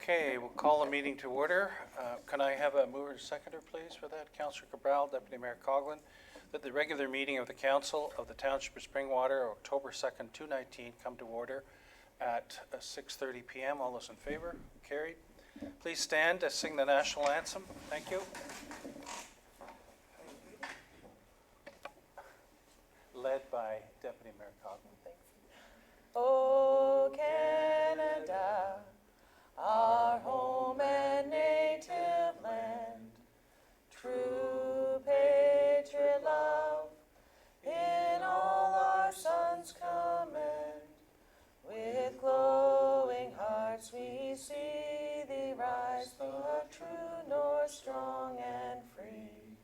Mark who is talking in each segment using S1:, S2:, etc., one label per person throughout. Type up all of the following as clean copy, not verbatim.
S1: Okay, we'll call the meeting to order. Can I have a mover and seconder, please, for that? Councillor Cabral, Deputy Mayor Coughlin, that the regular meeting of the Council of the Township of Springwater, October 2nd, 2019, come to order at 6:30 p.m. All those in favor? Carried. Please stand to sing the national anthem. Thank you. Led by Deputy Mayor Coughlin.
S2: O Canada, our home and native land, true patriot love, in all our sons command. With glowing hearts we see thee rise, the true north, strong and free.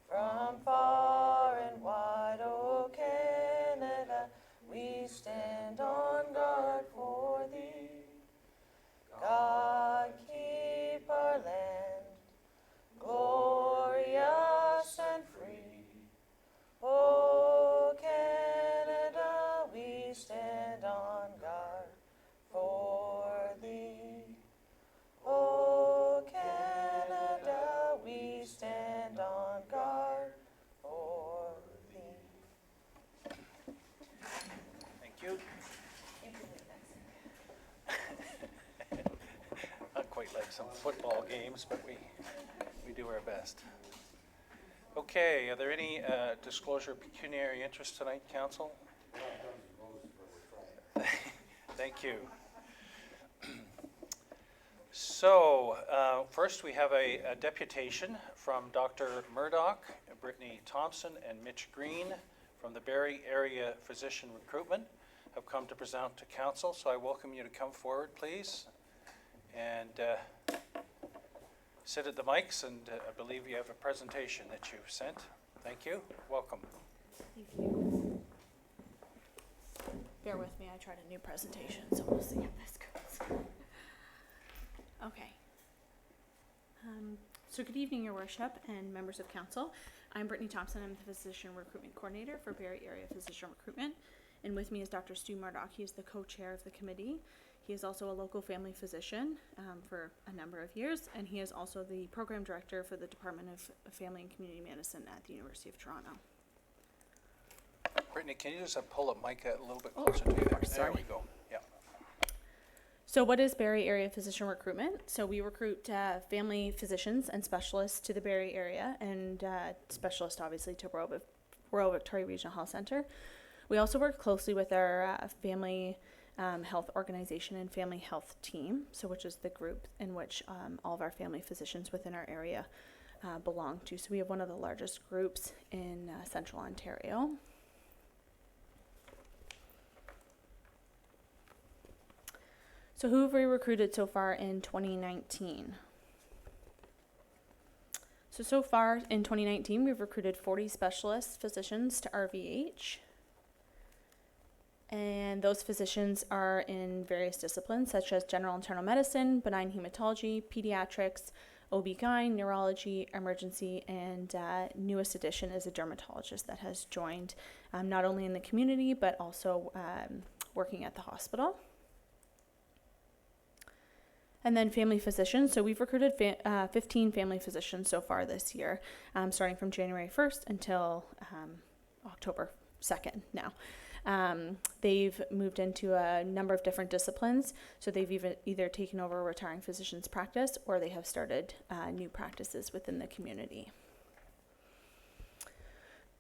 S2: From far and wide, O Canada, we stand on guard for thee. God keep our land glorious and free. O Canada, we stand on guard for thee. O Canada, we stand on guard for thee.
S1: Thank you. Not quite like some football games, but we do our best. Okay, are there any disclosure of pecuniary interest tonight, Council? Thank you. So, first we have a deputation from Dr. Murdoch, Brittany Thompson, and Mitch Green from the Barrie Area Physician Recruitment have come to present to Council. So I welcome you to come forward, please, and sit at the mics, and I believe you have a presentation that you've sent. Thank you. Welcome.
S3: Thank you. Bear with me, I tried a new presentation, so we'll see if this goes. Okay. So good evening, Your Worship and members of Council. I'm Brittany Thompson. I'm the Physician Recruitment Coordinator for Barrie Area Physician Recruitment. And with me is Dr. Stu Murdoch. He is the co-chair of the committee. He is also a local family physician for a number of years, and he is also the program director for the Department of Family and Community Medicine at the University of Toronto.
S1: Brittany, can you just pull the mic a little bit closer to you? There we go. Yeah.
S3: So what is Barrie Area Physician Recruitment? So we recruit family physicians and specialists to the Barrie area, and specialists obviously to Royal Victoria Regional Health Centre. We also work closely with our family health organization and family health team, so which is the group in which all of our family physicians within our area belong to. So we have one of the largest groups in central Ontario. So who have we recruited so far in 2019? So far in 2019, we've recruited 40 specialist physicians to RVH. And those physicians are in various disciplines such as general internal medicine, benign hematology, pediatrics, OB-GYN, neurology, emergency, and newest addition is a dermatologist that has joined not only in the community but also working at the hospital. And then family physicians. So we've recruited 15 family physicians so far this year, starting from January 1st until October 2nd now. They've moved into a number of different disciplines. So they've either taken over a retiring physician's practice or they have started new practices within the community.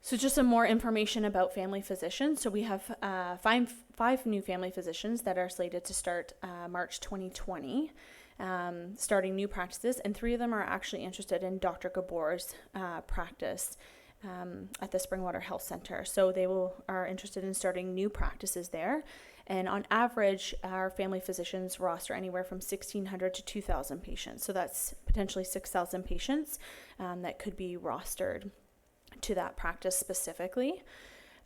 S3: So just some more information about family physicians. So we have five new family physicians that are slated to start March 2020, starting new practices, and 3 of them are actually interested in Dr. Gabor's practice at the Springwater Health Centre. So they are interested in starting new practices there. And on average, our family physicians roster anywhere from 1,600 to 2,000 patients. So that's potentially 6,000 patients that could be rostered to that practice specifically.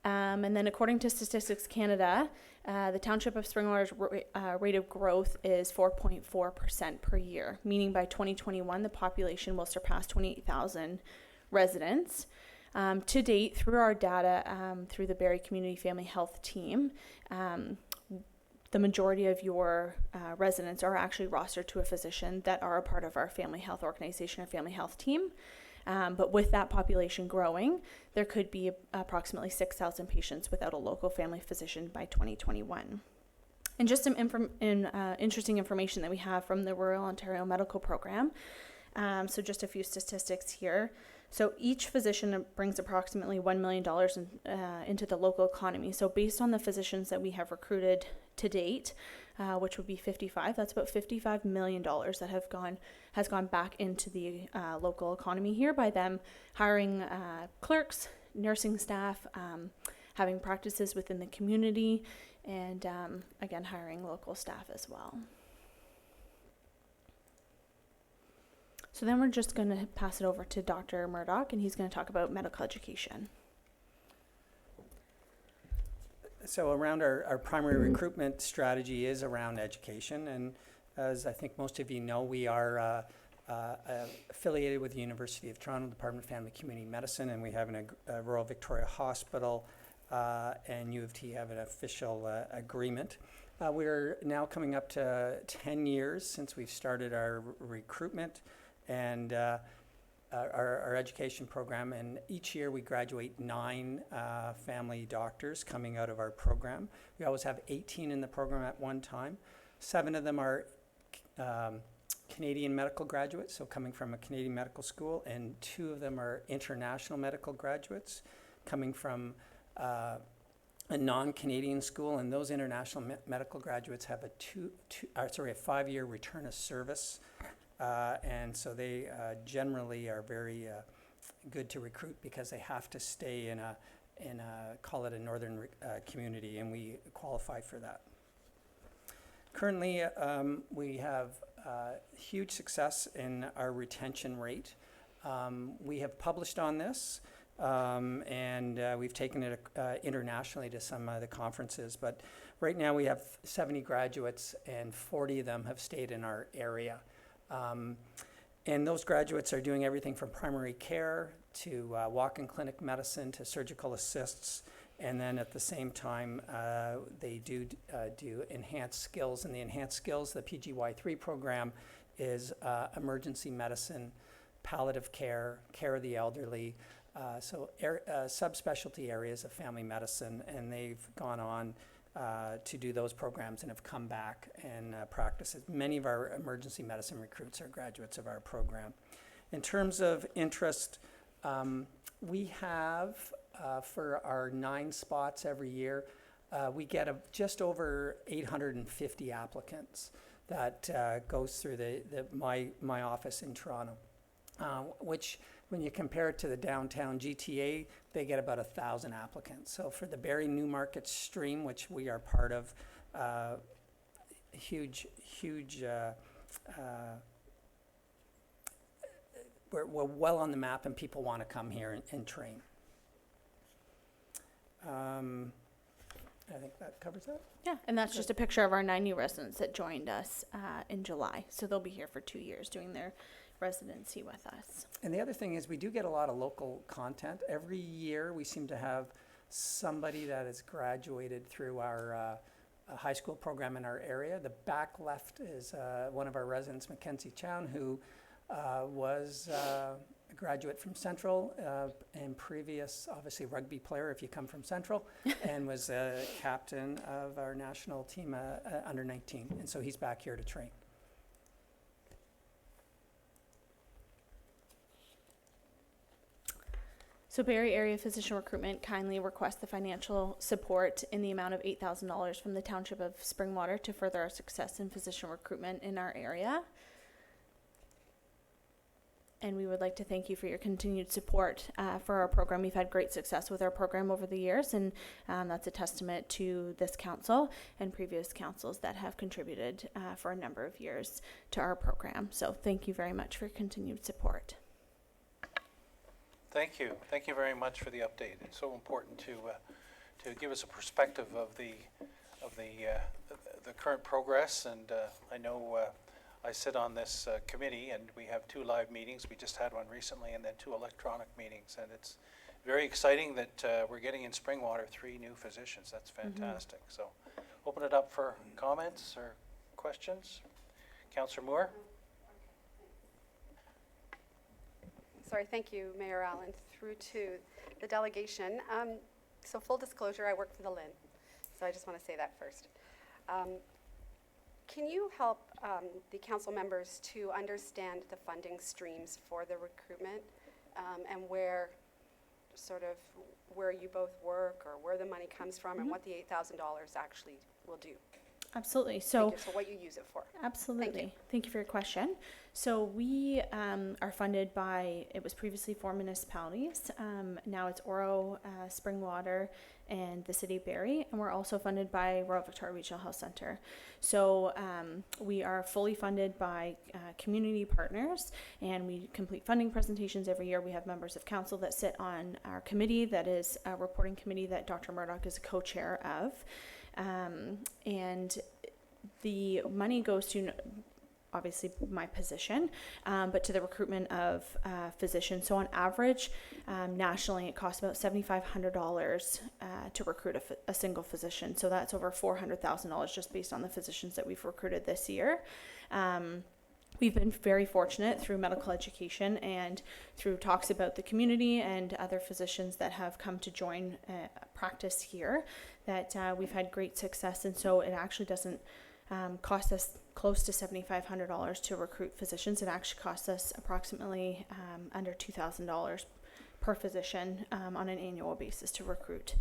S3: And then according to Statistics Canada, the Township of Springwater's rate of growth is 4.4% per year, meaning by 2021, the population will surpass 28,000 residents. To date, through our data, through the Barrie Community Family Health Team, the majority of your residents are actually rostered to a physician that are a part of our family health organization or family health team. But with that population growing, there could be approximately 6,000 patients without a local family physician by 2021. And just some interesting information that we have from the Royal Ontario Medical Program. So just a few statistics here. So each physician brings approximately $1 million into the local economy. So based on the physicians that we have recruited to date, which would be 55, that's about $55 million that has gone back into the local economy here by them hiring clerks, nursing staff, having practices within the community, and again, hiring local staff as well. So then we're just going to pass it over to Dr. Murdoch, and he's going to talk about medical education.
S4: So around our primary recruitment strategy is around education, and as I think most of you know, we are affiliated with the University of Toronto Department of Family Community Medicine, and we have a Royal Victoria Hospital and U of T have an official agreement. We're now coming up to 10 years since we've started our recruitment and our education program, and each year we graduate 9 family doctors coming out of our program. We always have 18 in the program at one time. 7 of them are Canadian medical graduates, so coming from a Canadian medical school, and 2 of them are international medical graduates coming from a non-Canadian school, and those international medical graduates have a 5-year return of service. And so they generally are very good to recruit because they have to stay in a call it a northern community, and we qualify for that. Currently, we have huge success in our retention rate. We have published on this, and we've taken it internationally to some of the conferences, but right now we have 70 graduates and 40 of them have stayed in our area. And those graduates are doing everything from primary care to walk-in clinic medicine to surgical assists, and then at the same time they do enhanced skills. And the enhanced skills, the PGY3 program, is emergency medicine, palliative care, care of the elderly, subspecialty areas of family medicine, and they've gone on to do those programs and have come back and practice it. Many of our emergency medicine recruits are graduates of our program. In terms of interest, we have for our 9 spots every year, we get just over 850 applicants that goes through my office in Toronto, which when you compare it to the downtown GTA, they get about 1,000 applicants. So for the Barrie Newmarket stream, which we are part of, huge, we're well on the map and people want to come here and train. I think that covers that.
S3: Yeah, and that's just a picture of our 9 new residents that joined us in July. So they'll be here for 2 years doing their residency with us.
S4: And the other thing is we do get a lot of local content. Every year we seem to have somebody that has graduated through our high school program in our area. The back left is one of our residents, Mackenzie Chown, who was a graduate from Central and previous, obviously, rugby player if you come from Central, and was a captain of our national team under 19. And so he's back here to train.
S3: So Barrie Area Physician Recruitment kindly requests the financial support in the amount of $8,000 from the Township of Springwater to further our success in physician recruitment in our area. And we would like to thank you for your continued support for our program. We've had great success with our program over the years, and that's a testament to this council and previous councils that have contributed for a number of years to our program. So thank you very much for your continued support.
S1: Thank you. Thank you very much for the update. It's so important to give us a perspective of the current progress. And I know I sit on this committee, and we have 2 live meetings. We just had one recently, and then 2 electronic meetings. And it's very exciting that we're getting in Springwater 3 new physicians. That's fantastic. So open it up for comments or questions. Councillor Moore?
S5: Sorry, thank you, Mayor Allen, through to the delegation. So full disclosure, I work for the LIN, so I just want to say that first. Can you help the council members to understand the funding streams for the recruitment and where you both work or where the money comes from and what the $8,000 actually will do?
S3: Absolutely.
S5: Thank
S3: So
S5: you. So what you use it for?
S3: absolutely. Thank you for your question. So we are funded by, it was previously 4 municipalities. Now it's Oro, Springwater, and the City of Barrie. And we're also funded by Royal Victoria Regional Health Centre. So we are fully funded by community partners, and we complete funding presentations every year. We have members of council that sit on our committee, that is a reporting committee that Dr. Murdoch is a co-chair of. And the money goes to obviously my position, but to the recruitment of physicians. So on average, nationally, it costs about $7,500 to recruit a single physician. So that's over $400,000 just based on the physicians that we've recruited this year. We've been very fortunate through medical education and through talks about the community and other physicians that have come to join practice here that we've had great success. And so it actually doesn't cost us close to $7,500 to recruit physicians. It actually costs us approximately under $2,000 per physician on an annual basis to recruit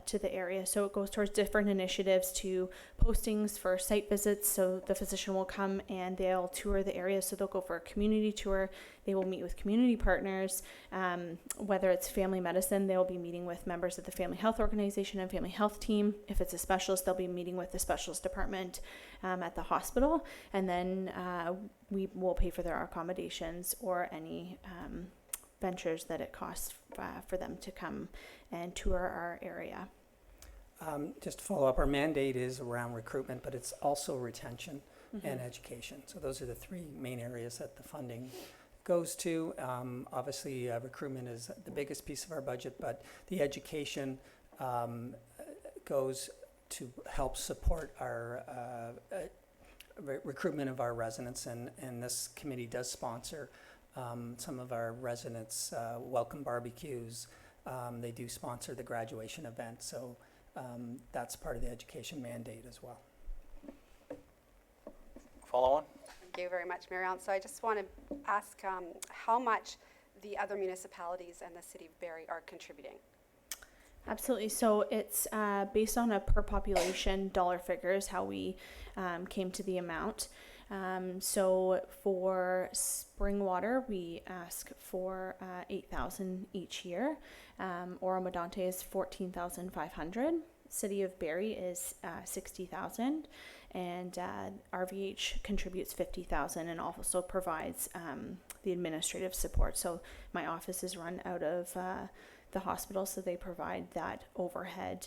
S3: to the area. So it goes towards different initiatives, to postings for site visits. So the physician will come and they'll tour the area. So they'll go for a community tour. They will meet with community partners. Whether it's family medicine, they'll be meeting with members of the family health organization and family health team. If it's a specialist, they'll be meeting with the specialist department at the hospital. And then we will pay for their accommodations or any ventures that it costs for them to come and tour our area.
S4: Just to follow up, our mandate is around recruitment, but it's also retention and education. So those are the 3 main areas that the funding goes to. Obviously, recruitment is the biggest piece of our budget, but the education goes to help support our recruitment of our residents, and this committee does sponsor some of our residents' welcome barbecues. They do sponsor the graduation event, so that's part of the education mandate as well.
S1: Follow on?
S5: Thank you very much, Mary Ellen. So I just want to ask how much the other municipalities and the City of Barrie are contributing.
S3: Absolutely. So it's based on a per population dollar figures, how we came to the amount. So for Springwater, we ask for $8,000 each year. Oro Medonte is $14,500. City of Barrie is $60,000, and RVH contributes $50,000 and also provides the administrative support. So my office is run out of the hospital, so they provide that overhead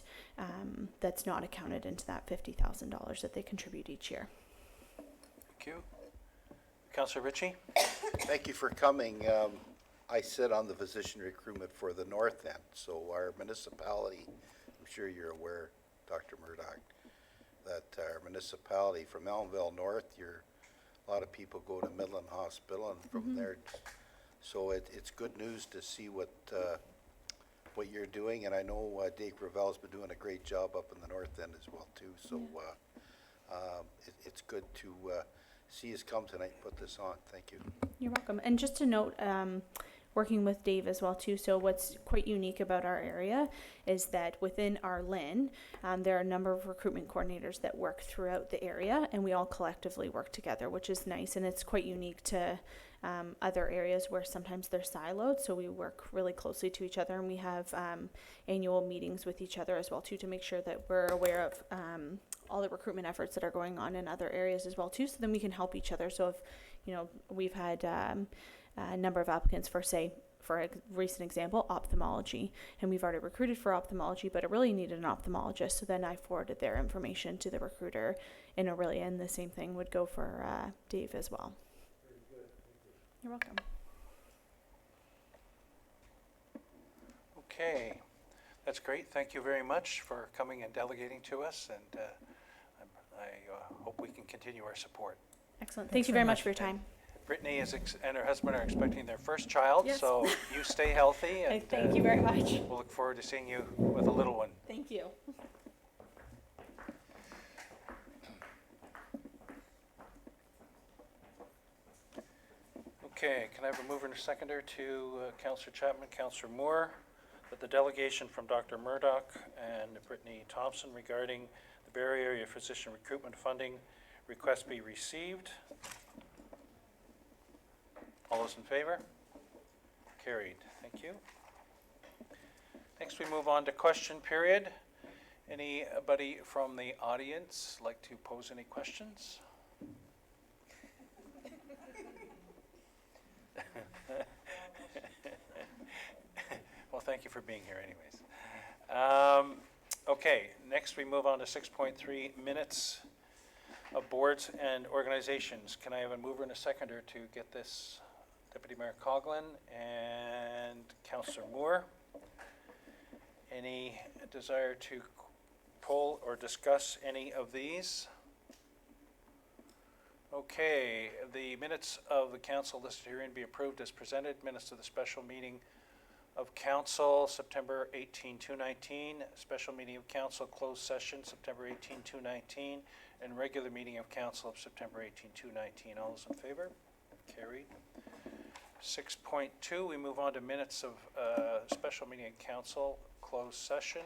S3: that's not accounted into that $50,000 that they contribute each year.
S1: Thank you. Councillor Ritchie?
S6: Thank you for coming. I sit on the physician recruitment for the North End, so our municipality, I'm sure you're aware, Dr. Murdoch, that our municipality from Elmville North, a lot of people go to Midland Hospital, and from there, so it's good news to see what you're doing, and I know Dave Gravel's been doing a great job up in the North End as well too. So it's good to see us come tonight and put this on. Thank you.
S3: You're welcome. And just to note, working with Dave as well too, so what's quite unique about our area is that within our LIN, there are a number of recruitment coordinators that work throughout the area, and we all collectively work together, which is nice, and it's quite unique to other areas where sometimes they're siloed. So we work really closely to each other, and we have annual meetings with each other as well too, to make sure that we're aware of all the recruitment efforts that are going on in other areas as well too, so then we can help each other. So if we've had a number of applicants for, say, for a recent example, ophthalmology, and we've already recruited for ophthalmology, but it really needed an ophthalmologist. So then I forwarded their information to the recruiter in Orillia, and the same thing would go for Dave as well. You're welcome.
S1: Okay, that's great. Thank you very much for coming and delegating to us, and I hope we can continue our support.
S3: Excellent. Thank you very much for your time.
S1: Brittany and her husband are expecting their first child,
S3: Yes.
S1: so you stay healthy, and
S3: Thank you very much.
S1: we'll look forward to seeing you with a little one.
S3: Thank you.
S1: Okay, can I have a mover and a seconder to Councillor Chapman, Councillor Moore, that the delegation from Dr. Murdoch and Brittany Thompson regarding the Barrie Area Physician Recruitment Funding request be received? All those in favor? Carried. Thank you. Next, we move on to question period. Anybody from the audience like to pose any questions? Well, thank you for being here anyways. Okay, next we move on to 6.3 minutes of boards and organizations. Can I have a mover and a seconder to get this? Deputy Mayor Coughlin and Councillor Moore. Any desire to pull or discuss any of these? Okay, the minutes of the council listed herein be approved as presented. Minutes of the special meeting of council, September 18, 2019, special meeting of council, closed session, September 18, 2019, and regular meeting of council of September 18, 2019. All those in favor? Carried. 6.2, we move on to minutes of special meeting of council, closed session,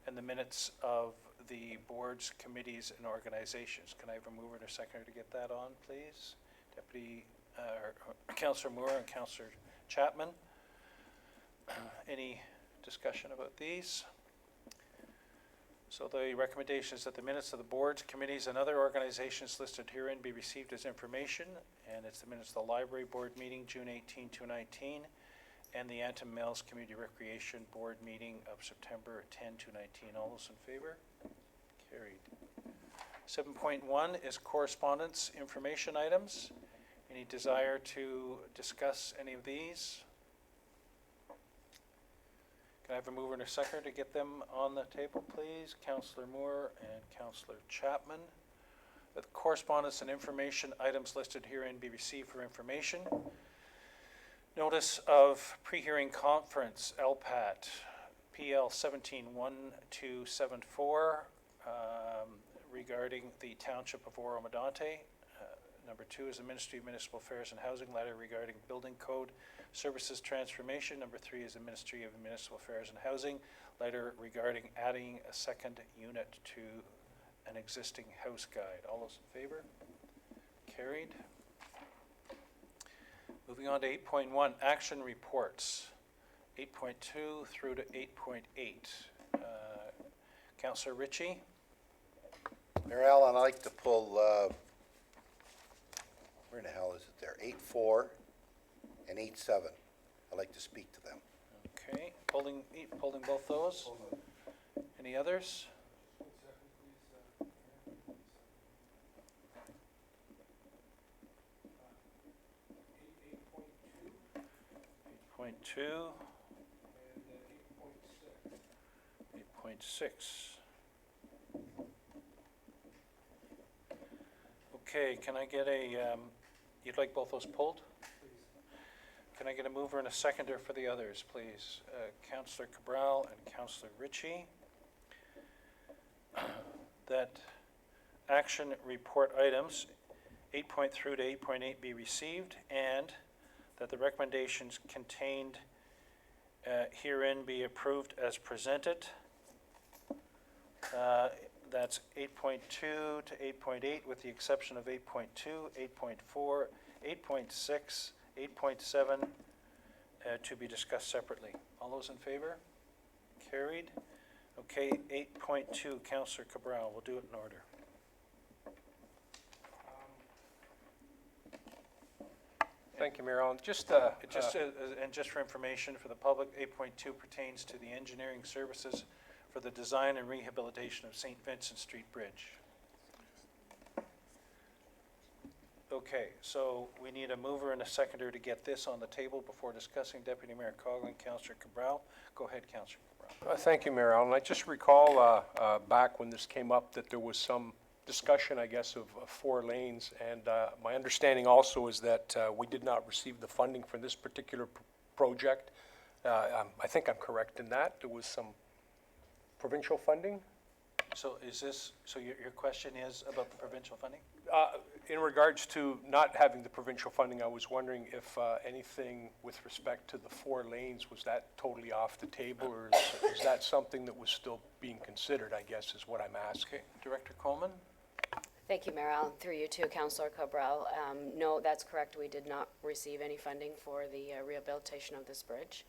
S1: and the minutes of the boards, committees, and organizations. Can I have a mover and a seconder to get that on, please? Deputy Councillor Moore and Councillor Chapman. Any discussion about these? So the recommendation is that the minutes of the boards, committees, and other organizations listed herein be received as information, and it's the minutes of the library board meeting, June 18, 2019, and the Antrim Mills Community Recreation Board meeting of September 10, 2019. All those in favor? Carried. 7.1 is correspondence information items. Any desire to discuss any of these? Can I have a mover and a seconder to get them on the table, please? Councillor Moore and Councillor Chapman. The correspondence and information items listed herein be received for information. Notice of pre-hearing conference, LPAT, PL 171274, regarding the Township of Oro-Medonte. Number 2 is the Ministry of Municipal Affairs and Housing letter regarding building code services transformation. Number 3 is the Ministry of Municipal Affairs and Housing letter regarding adding a second unit to an existing house guide. All those in favor? Carried. Moving on to 8.1, action reports. 8.2 through to 8.8. Councillor Ritchie.
S6: Mayor Allen, I'd like to pull, where in the hell is it there? 8.4 and 8.7. I'd like to speak to them.
S1: Okay, pulling both those. Any others? 8.2. 8.6. Okay, can I get a, you'd like both those pulled? Can I get a mover and a seconder for the others, please? Councillor Cabral and Councillor Ritchie. That action report items 8.3 to 8.8 be received, and that the recommendations contained herein be approved as presented. That's 8.2 to 8.8 with the exception of 8.2, 8.4, 8.6, 8.7 to be discussed separately. All those in favor? Carried. Okay, 8.2, Councillor Cabral, we'll do it in order.
S7: Thank you, Mayor Allen. Just,
S1: And just for information for the public, 8.2 pertains to the engineering services for the design and rehabilitation of St. Vincent Street Bridge. Okay, so we need a mover and a seconder to get this on the table before discussing. Deputy Mayor Coughlin, Councillor Cabral. Go ahead, Councillor Cabral.
S7: thank you, Mayor Allen. I just recall back when this came up that there was some discussion, I guess, of 4 lanes, and my understanding also is that we did not receive the funding for this particular project. I think I'm correct in that. There was some provincial funding.
S1: So so your question is about the provincial funding?
S7: In regards to not having the provincial funding, I was wondering if anything with respect to the 4 lanes, was that totally off the table, or is that something that was still being considered, I guess, is what I'm asking.
S1: Okay, Director Coleman?
S8: Thank you, Mayor Allen. Through you too, Councillor Cabral. No, that's correct. We did not receive any funding for the rehabilitation of this bridge.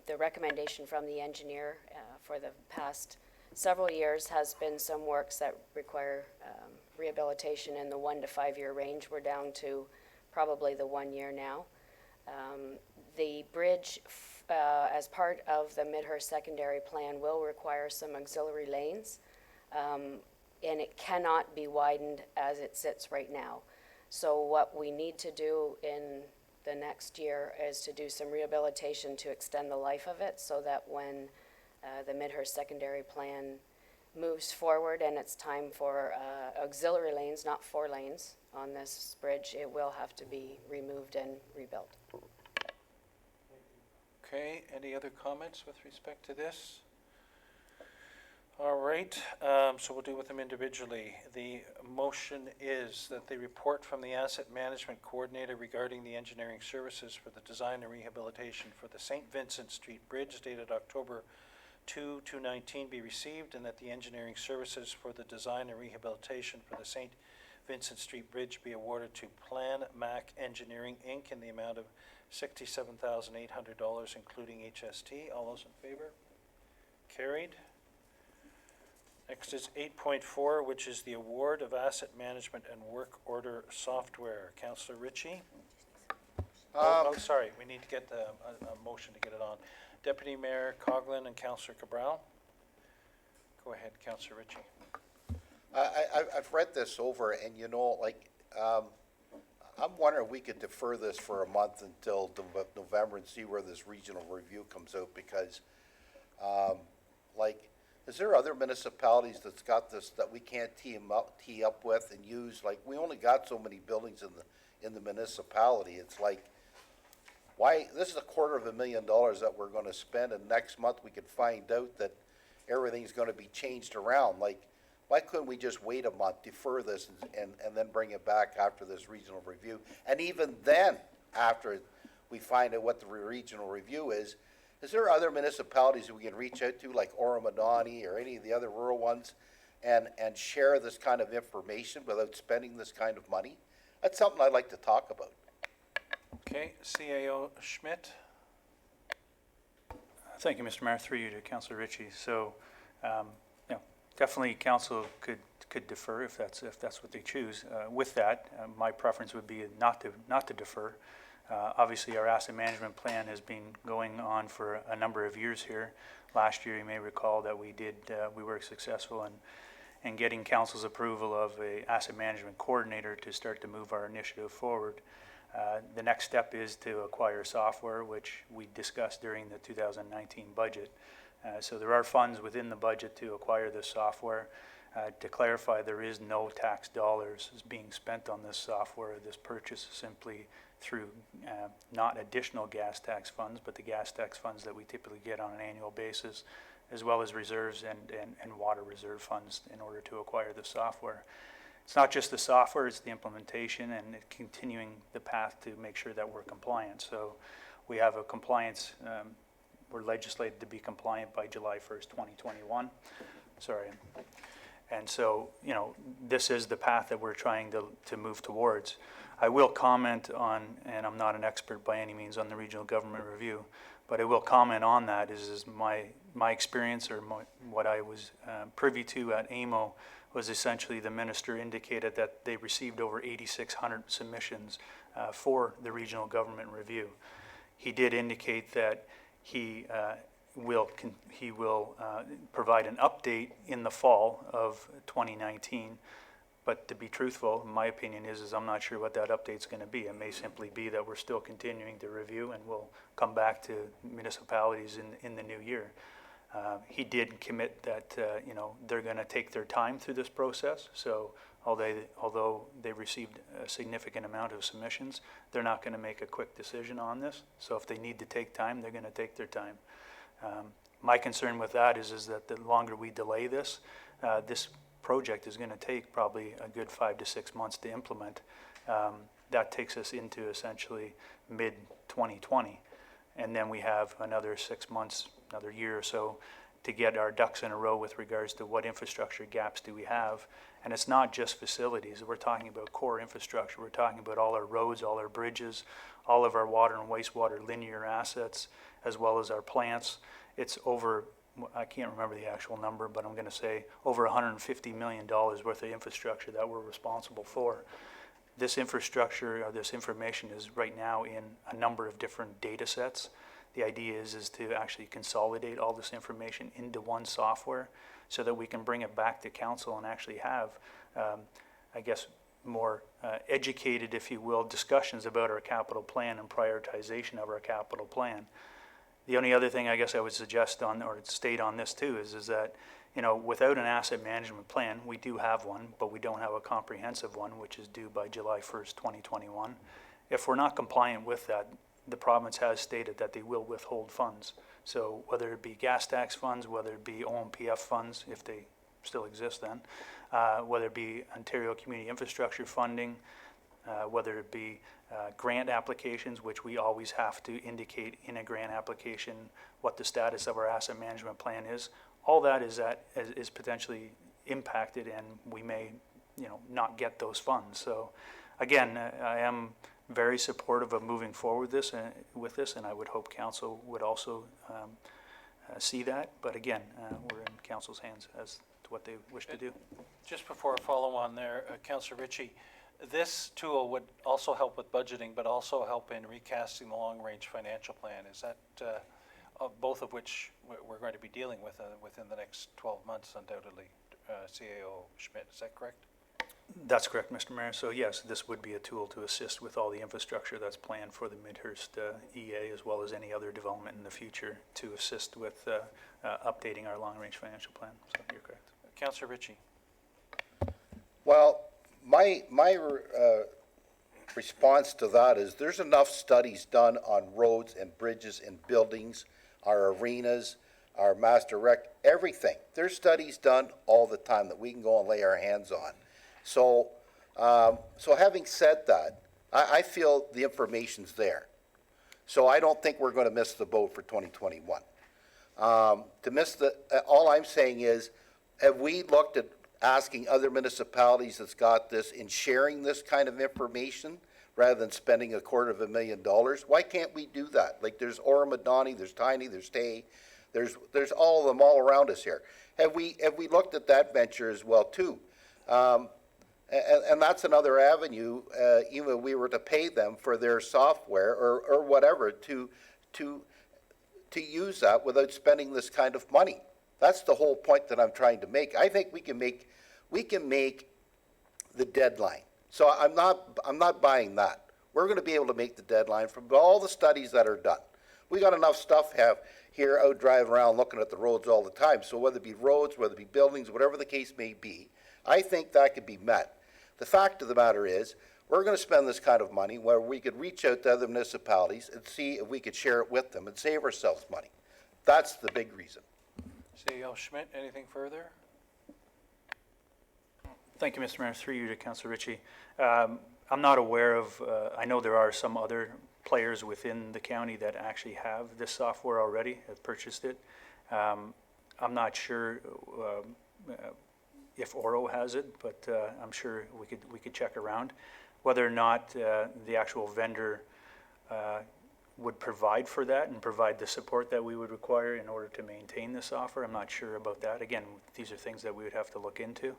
S8: The recommendation from the engineer for the past several years has been some works that require rehabilitation in the 1 to 5 year range. We're down to probably the 1 year now. The bridge, as part of the Midhurst secondary plan, will require some auxiliary lanes, and it cannot be widened as it sits right now. So what we need to do in the next year is to do some rehabilitation to extend the life of it, so that when the Midhurst secondary plan moves forward and it's time for auxiliary lanes, not 4 lanes on this bridge, it will have to be removed and rebuilt.
S1: Okay, any other comments with respect to this? All right, so we'll deal with them individually. The motion is that the report from the Asset Management Coordinator regarding the engineering services for the design and rehabilitation for the St. Vincent Street Bridge dated October 2, 2019 be received, and that the engineering services for the design and rehabilitation for the St. Vincent Street Bridge be awarded to Plan Mac Engineering, Inc. in the amount of $67,800, including HST. All those in favor? Carried. Next is 8.4, which is the award of asset management and work order software. Councillor Ritchie? Sorry, we need to get a motion to get it on. Deputy Mayor Coghlan and Councillor Cabral. Go ahead, Councillor Ritchie.
S6: I've read this over, and you know, like, I'm wondering if we could defer this for a month until November and see where this regional review comes out, because, like, is there other municipalities that's got this that we can't tee up with and use? Like, we only got so many buildings in the municipality. It's like, why, this is $250,000 that we're gonna spend, and next month we could find out that everything's gonna be changed around. Like, why couldn't we just wait a month, defer this, and then bring it back after this regional review? And even then, after we find out what the regional review is there other municipalities that we can reach out to, like Oromadani or any of the other rural ones, and share this kind of information without spending this kind of money? That's something I'd like to talk about.
S1: Okay, CAO Schmidt.
S9: Thank you, Mr. Mayor. Through you to Councillor Ritchie. So, definitely council could defer if that's what they choose. With that, my preference would be not to defer. Obviously, our asset management plan has been going on for a number of years here. Last year, you may recall that we were successful in getting council's approval of a asset management coordinator to start to move our initiative forward. The next step is to acquire software, which we discussed during the 2019 budget. So there are funds within the budget to acquire this software. To clarify, there is no tax dollars being spent on this software. This purchase is simply through not additional gas tax funds, but the gas tax funds that we typically get on an annual basis, as well as reserves and water reserve funds in order to acquire the software. It's not just the software, it's the implementation and continuing the path to make sure that we're compliant. So we have a compliance, we're legislated to be compliant by July 1st, 2021. Sorry. And so, this is the path that we're trying to move towards. I will comment on, and I'm not an expert by any means on the regional government review, but I will comment on that is my experience, or what I was privy to at AMO was essentially the minister indicated that they received over 8,600 submissions for the regional government review. He did indicate that he will provide an update in the fall of 2019. But to be truthful, my opinion is I'm not sure what that update's going to be. It may simply be that we're still continuing to review, and we'll come back to municipalities in the new year. He did commit that, you know, they're going to take their time through this process. So although they received a significant amount of submissions, they're not going to make a quick decision on this. So if they need to take time, they're going to take their time. My concern with that is that the longer we delay this, this project is going to take probably a good 5 to 6 months to implement. That takes us into essentially mid-2020. And then we have another 6 months, another year or so to get our ducks in a row with regards to what infrastructure gaps do we have. And it's not just facilities. We're talking about core infrastructure. We're talking about all our roads, all our bridges, all of our water and wastewater linear assets, as well as our plants. It's over, I can't remember the actual number, but I'm going to say over $150 million worth of infrastructure that we're responsible for. This infrastructure, or this information, is right now in a number of different data sets. The idea is to actually consolidate all this information into one software so that we can bring it back to council and actually have, I guess, more educated, if you will, discussions about our capital plan and prioritization of our capital plan. The only other thing I guess I would suggest on, or state on this too, is that, you know, without an asset management plan, we do have one, but we don't have a comprehensive one, which is due by July 1st, 2021. If we're not compliant with that, the province has stated that they will withhold funds. So whether it be gas tax funds, whether it be OMPF funds, if they still exist then, whether it be Ontario Community Infrastructure Funding, whether it be grant applications, which we always have to indicate in a grant application what the status of our asset management plan is. All that is potentially impacted, and we may, you know, not get those funds. So again, I am very supportive of moving forward with this, and I would hope council would also see that. But again, we're in council's hands as to what they wish to do.
S1: Just before I follow on there, Councillor Ritchie, this tool would also help with budgeting, but also help in recasting the long-range financial plan. Is that both of which we're going to be dealing with within the next 12 months, undoubtedly, CAO Schmidt, is that correct?
S9: That's correct, Mr. Mayor. So yes, this would be a tool to assist with all the infrastructure that's planned for the Midhurst EA, as well as any other development in the future to assist with updating our long-range financial plan. So you're correct.
S1: Councillor Ritchie.
S6: Well, my response to that is there's enough studies done on roads and bridges and buildings, our arenas, our master rec, everything. There's studies done all the time that we can go and lay our hands on. So, so having said that, I feel the information's there. So I don't think we're going to miss the boat for 2021. All I'm saying is, have we looked at asking other municipalities that's got this in sharing this kind of information rather than spending $250,000? Why can't we do that? Like there's Oromadani, there's Tiny, there's Tay, there's all of them all around us here. Have we looked at that venture as well too? And that's another avenue, even if we were to pay them for their software or whatever to use that without spending this kind of money. That's the whole point that I'm trying to make. I think we can make the deadline. So I'm not buying that. We're going to be able to make the deadline from all the studies that are done. We got enough stuff here out driving around looking at the roads all the time. So whether it be roads, whether it be buildings, whatever the case may be, I think that could be met. The fact of the matter is, we're going to spend this kind of money where we could reach out to other municipalities and see if we could share it with them and save ourselves money. That's the big reason.
S1: CEO Schmidt, anything further?
S9: Thank you, Mr. Mayor. Through you to Councillor Ritchie. I'm not aware of, I know there are some other players within the county that actually have this software already, have purchased it. I'm not sure if Oro has it, but I'm sure we could check around. Whether or not the actual vendor would provide for that and provide the support that we would require in order to maintain the software, I'm not sure about that. Again, these are things that we would have to look into.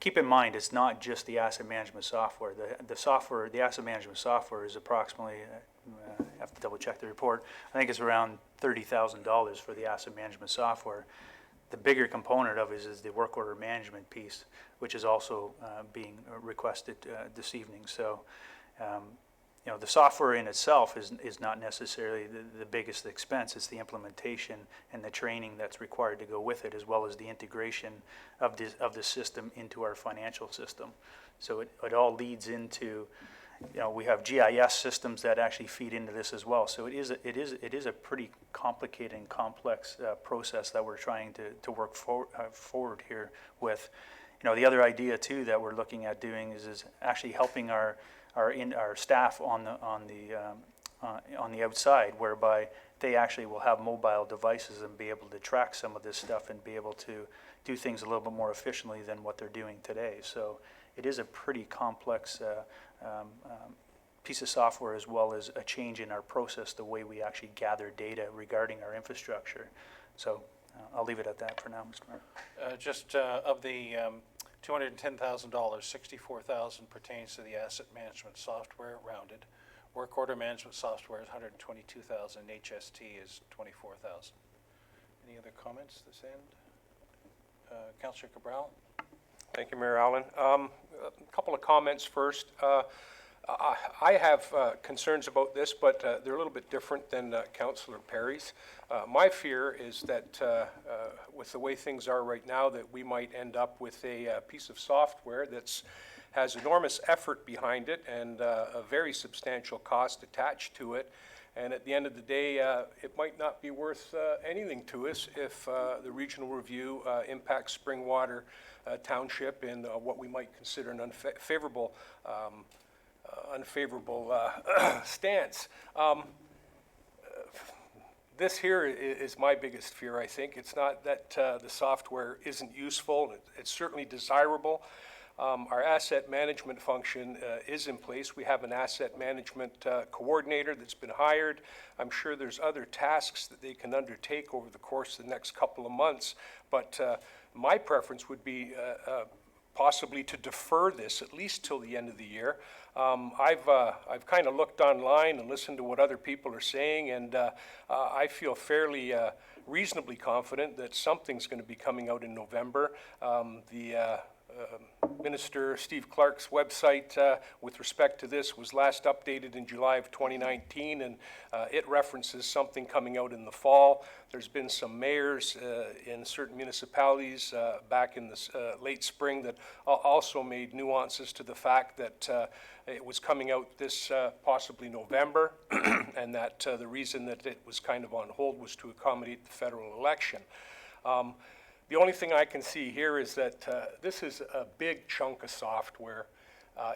S9: Keep in mind, it's not just the asset management software. The asset management software is approximately, I have to double check the report, I think it's around $30,000 for the asset management software. The bigger component of it is the work order management piece, which is also being requested this evening. So you know, the software in itself is not necessarily the biggest expense. It's the implementation and the training that's required to go with it, as well as the integration of the system into our financial system. So it all leads into, you know, we have GIS systems that actually feed into this as well. So it is a pretty complicated and complex process that we're trying to work forward here with. You know, the other idea too that we're looking at doing is actually helping our staff on the outside, whereby they actually will have mobile devices and be able to track some of this stuff and be able to do things a little bit more efficiently than what they're doing today. So it is a pretty complex piece of software, as well as a change in our process, the way we actually gather data regarding our infrastructure. So I'll leave it at that for now, Mr. Mayor.
S1: Just of the $210,000, $64,000 pertains to the asset management software, rounded. Work order management software is $122,000, HST is $24,000. Any other comments this end? Councillor Cabral?
S7: Thank you, Mayor Allen. A couple of comments first. I have concerns about this, but they're a little bit different than Councillor Perry's. My fear is that with the way things are right now, that we might end up with a piece of software that has enormous effort behind it and a very substantial cost attached to it. And at the end of the day, it might not be worth anything to us if the regional review impacts Springwater Township in what we might consider an unfavorable stance. This here is my biggest fear, I think. It's not that the software isn't useful. It's certainly desirable. Our asset management function is in place. We have an asset management coordinator that's been hired. I'm sure there's other tasks that they can undertake over the course of the next couple of months, but my preference would be possibly to defer this at least till the end of the year. I've kind of looked online and listened to what other people are saying, and I feel fairly reasonably confident that something's going to be coming out in November. Minister Steve Clark's website with respect to this was last updated in July of 2019, and it references something coming out in the fall. There's been some mayors in certain municipalities back in the late spring that also made nuances to the fact that it was coming out this possibly November, and that the reason that it was kind of on hold was to accommodate the federal election. The only thing I can see here is that this is a big chunk of software.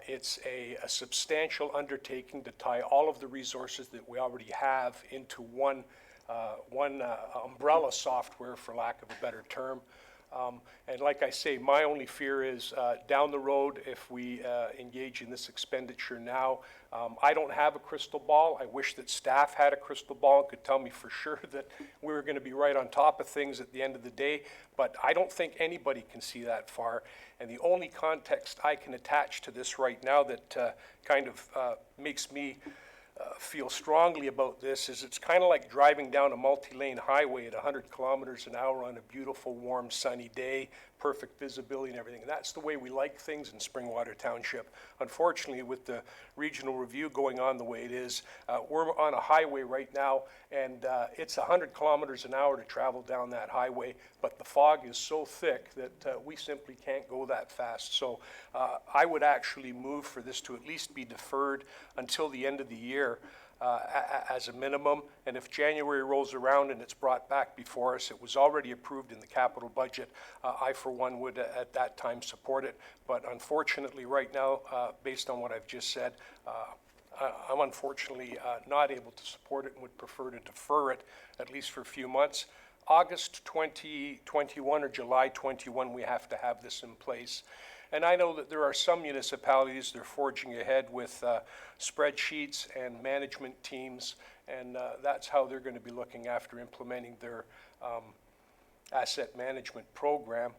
S7: It's a substantial undertaking to tie all of the resources that we already have into one umbrella software, for lack of a better term. And like I say, my only fear is down the road, if we engage in this expenditure now, I don't have a crystal ball. I wish that staff had a crystal ball and could tell me for sure that we were going to be right on top of things at the end of the day, but I don't think anybody can see that far. And the only context I can attach to this right now that kind of makes me feel strongly about this is it's kind of like driving down a multi-lane highway at 100 kilometers an hour on a beautiful, warm, sunny day, perfect visibility and everything. And that's the way we like things in Springwater Township. Unfortunately, with the regional review going on the way it is, we're on a highway right now, and it's 100 kilometers an hour to travel down that highway, but the fog is so thick that we simply can't go that fast. So I would actually move for this to at least be deferred until the end of the year as a minimum. And if January rolls around and it's brought back before us, it was already approved in the capital budget, I for one would at that time support it. But unfortunately right now, based on what I've just said, I'm unfortunately not able to support it and would prefer to defer it at least for a few months. August 2021 or July 21, we have to have this in place. And I know that there are some municipalities that are forging ahead with spreadsheets and management teams, and that's how they're going to be looking after implementing their asset management program.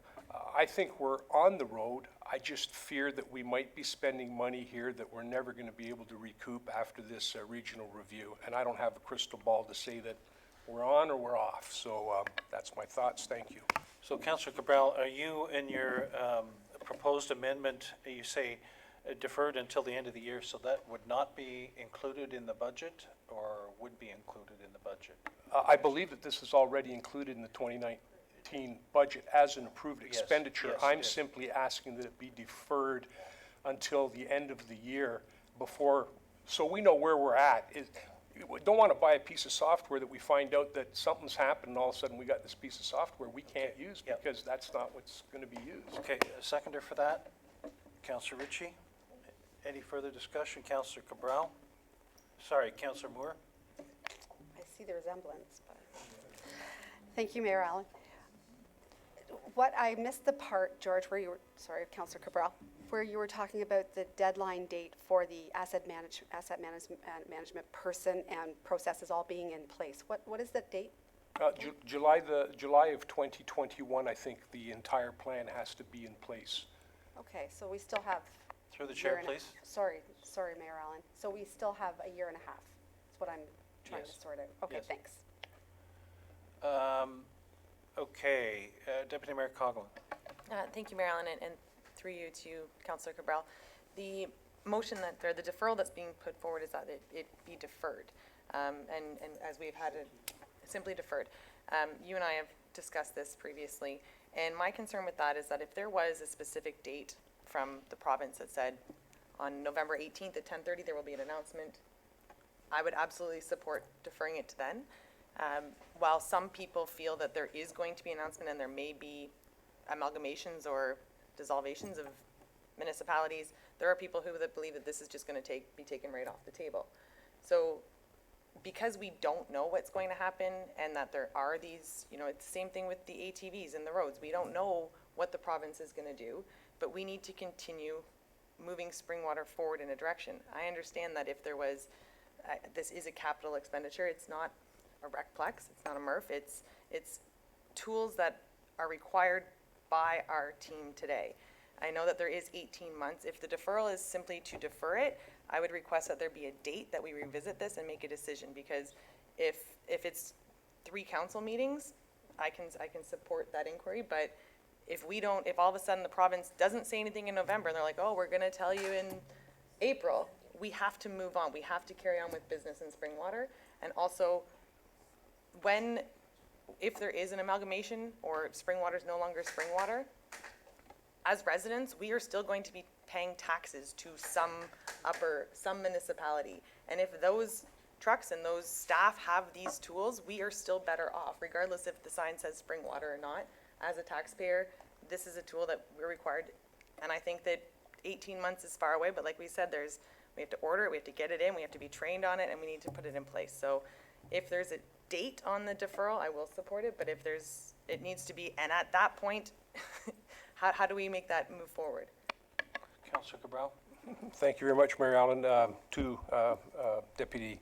S7: I think we're on the road. I just fear that we might be spending money here that we're never going to be able to recoup after this regional review. And I don't have a crystal ball to say that we're on or we're off. So that's my thoughts. Thank you.
S1: So Councillor Cabral, are you in your proposed amendment, you say deferred until the end of the year, so that would not be included in the budget or would be included in the budget?
S7: I believe that this is already included in the 2019 budget as an approved
S1: Yes,
S7: expenditure.
S1: yes,
S7: I'm
S1: it is.
S7: simply asking that it be deferred until the end of the year before, so we know where we're at. We don't want to buy a piece of software that we find out that something's happened and all of a sudden we got this piece of software we can't use
S1: Yep.
S7: because that's not what's going to be used.
S1: Okay, a seconder for that? Councillor Ritchie? Any further discussion? Councillor Cabral? Sorry, Councillor Moore?
S5: I see the resemblance, but. Thank you, Mayor Allen. What, I missed the part, George, where you were, sorry, Councillor Cabral, where you were talking about the deadline date for the asset management person and processes all being in place. What is that date?
S7: July of 2021, I think the entire plan has to be in place.
S5: Okay, so we still have.
S1: Through the
S5: year
S1: chair,
S5: and a-
S1: please.
S5: Sorry, Mayor Allen. So we still have a year and a half. That's what I'm trying to
S1: Yes.
S5: sort out. Okay,
S1: Yes.
S5: thanks.
S1: Okay, Deputy Mayor Coughlin.
S2: Thank you, Mayor Allen, and through you to Councillor Cabral. The motion or the deferral that's being put forward is that it be deferred. And as we've had it simply deferred. You and I have discussed this previously, and my concern with that is that if there was a specific date from the province that said on November 18th at 10:30 there will be an announcement, I would absolutely support deferring it to then. While some people feel that there is going to be an announcement and there may be amalgamations or dissolvations of municipalities, there are people who that believe that this is just going to be taken right off the table. So because we don't know what's going to happen and that there are these, it's the same thing with the ATVs and the roads. We don't know what the province is going to do, but we need to continue moving Springwater forward in a direction. I understand that if there was, this is a capital expenditure, it's not a recplex, it's not a MRF, it's tools that are required by our team today. I know that there is 18 months. If the deferral is simply to defer it, I would request that there be a date that we revisit this and make a decision, because if it's 3 council meetings, I can support that inquiry, but if all of a sudden the province doesn't say anything in November and they're like, oh, we're gonna tell you in April, we have to move on. We have to carry on with business in Springwater. And also, if there is an amalgamation or Springwater is no longer Springwater, as residents, we are still going to be paying taxes to some municipality. And if those trucks and those staff have these tools, we are still better off, regardless if the sign says Springwater or not. As a taxpayer, this is a tool that we're required. And I think that 18 months is far away, but like we said, we have to order it, we have to get it in, we have to be trained on it, and we need to put it in place. So if there's a date on the deferral, I will support it, but if it needs to be, and at that point, how do we make that move forward?
S1: Councillor Cabral?
S7: Thank you very much, Mayor Allen. To Deputy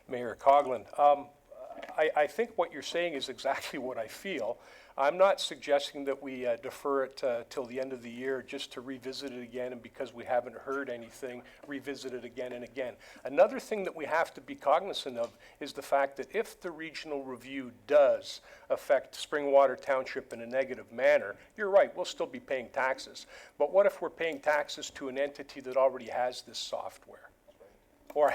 S7: Mayor Coughlin. I think what you're saying is exactly what I feel. I'm not suggesting that we defer it till the end of the year just to revisit it again, and because we haven't heard anything, revisit it again and again. Another thing that we have to be cognizant of is the fact that if the regional review does affect Springwater Township in a negative manner, you're right, we'll still be paying taxes. But what if we're paying taxes to an entity that already has this software? Or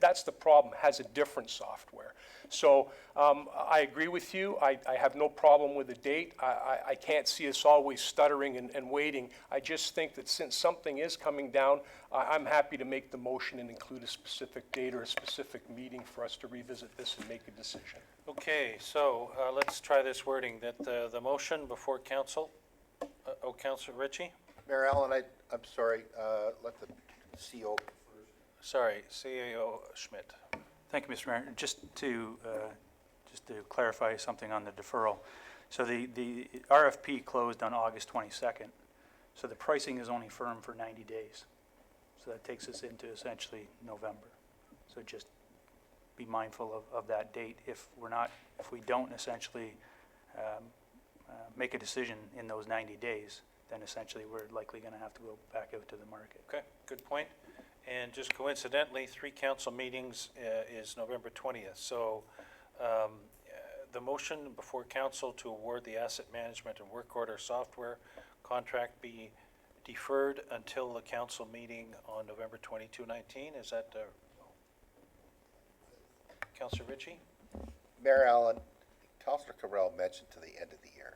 S7: that's the problem, has a different software. So I agree with you. I have no problem with the date. I can't see us always stuttering and waiting. I just think that since something is coming down, I'm happy to make the motion and include a specific date or a specific meeting for us to revisit this and make a decision.
S1: Okay, so let's try this wording, that the motion before council, Councillor Ritchie?
S6: Mayor Allen, I'm sorry, let the CO.
S1: Sorry, CAO Schmidt.
S9: Thank you, Mr. Mayor. Just to clarify something on the deferral. So the RFP closed on August 22nd. So the pricing is only firm for 90 days. So that takes us into essentially November. So just be mindful of that date. If we don't essentially make a decision in those 90 days, then essentially we're likely going to have to go back out to the market.
S1: Okay, good point. And just coincidentally, 3 council meetings is November 20th. So the motion before council to award the asset management and work order software contract be deferred until the council meeting on November 22, 19. Is that, Councillor Ritchie?
S6: Mayor Allen, Councillor Cabral mentioned to the end of the year.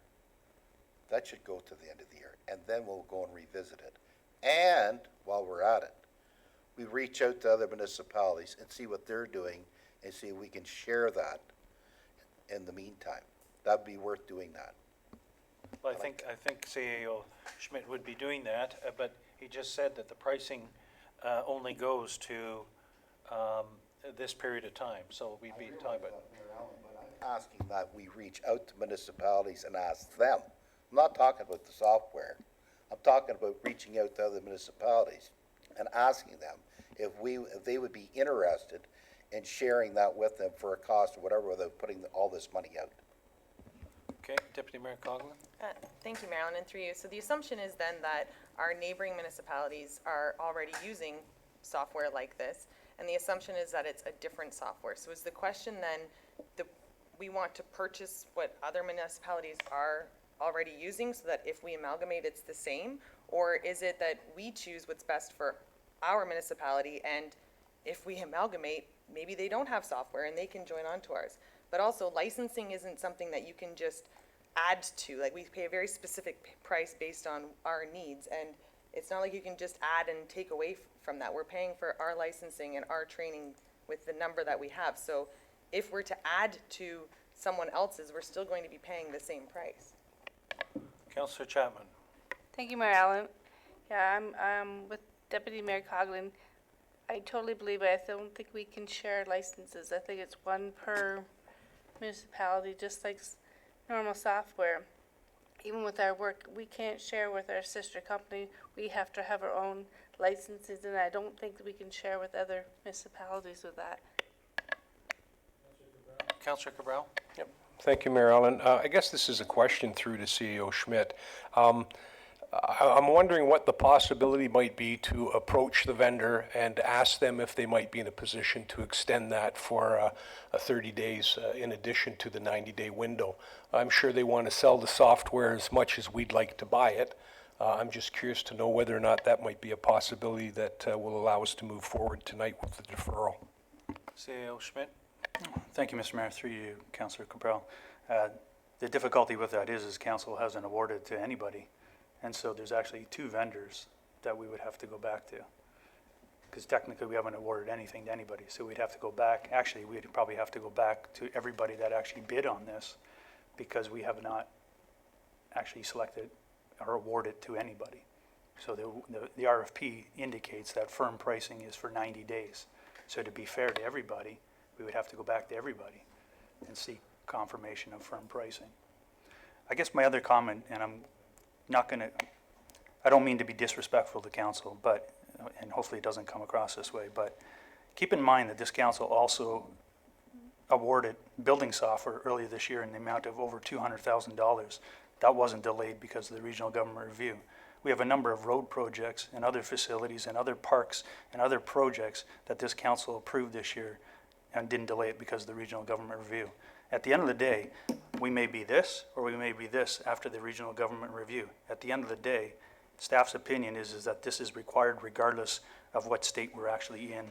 S6: That should go to the end of the year, and then we'll go and revisit it. And while we're at it, we reach out to other municipalities and see what they're doing and see if we can share that in the meantime. That'd be worth doing that.
S1: Well, I think CAO Schmidt would be doing that, but he just said that the pricing only goes to this period of time, so we'd be talking about.
S6: I'm asking that we reach out to municipalities and ask them. I'm not talking about the software. I'm talking about reaching out to other municipalities and asking them if they would be interested in sharing that with them for a cost or whatever without putting all this money out.
S1: Okay, Deputy Mayor Coughlin?
S2: Thank you, Mayor Allen, and through you. So the assumption is then that our neighboring municipalities are already using software like this, and the assumption is that it's a different software. So is the question then, we want to purchase what other municipalities are already using so that if we amalgamate, it's the same? Or is it that we choose what's best for our municipality, and if we amalgamate, maybe they don't have software and they can join on to ours? But also, licensing isn't something that you can just add to. Like, we pay a very specific price based on our needs, and it's not like you can just add and take away from that. We're paying for our licensing and our training with the number that we have. So if we're to add to someone else's, we're still going to be paying the same price.
S1: Councillor Chapman?
S10: Thank you, Mayor Allen. Yeah, I'm with Deputy Mayor Coughlin. I totally believe it. I don't think we can share licenses. I think it's one per municipality, just like normal software. Even with our work, we can't share with our sister company. We have to have our own licenses, and I don't think that we can share with other municipalities with that.
S1: Councillor Cabral?
S7: Yep. Thank you, Mayor Allen. I guess this is a question through to CEO Schmidt. I'm wondering what the possibility might be to approach the vendor and ask them if they might be in a position to extend that for 30 days in addition to the 90-day window. I'm sure they want to sell the software as much as we'd like to buy it. I'm just curious to know whether or not that might be a possibility that will allow us to move forward tonight with the deferral.
S1: CAO Schmidt?
S9: Thank you, Mr. Mayor. Through you, Councillor Cabral. The difficulty with that is council hasn't awarded to anybody. And so there's actually two vendors that we would have to go back to. Because technically we haven't awarded anything to anybody. So we'd have to go back. Actually, we'd probably have to go back to everybody that actually bid on this, because we have not actually selected or awarded to anybody. So the RFP indicates that firm pricing is for 90 days. So to be fair to everybody, we would have to go back to everybody and seek confirmation of firm pricing. I guess my other comment, and I don't mean to be disrespectful to council, but, and hopefully it doesn't come across this way, but keep in mind that this council also awarded building software earlier this year in the amount of over $200,000. That wasn't delayed because of the regional government review. We have a number of road projects and other facilities and other parks and other projects that this council approved this year and didn't delay it because of the regional government review. At the end of the day, we may be this or we may be this after the regional government review. At the end of the day, staff's opinion is that this is required regardless of what state we're actually in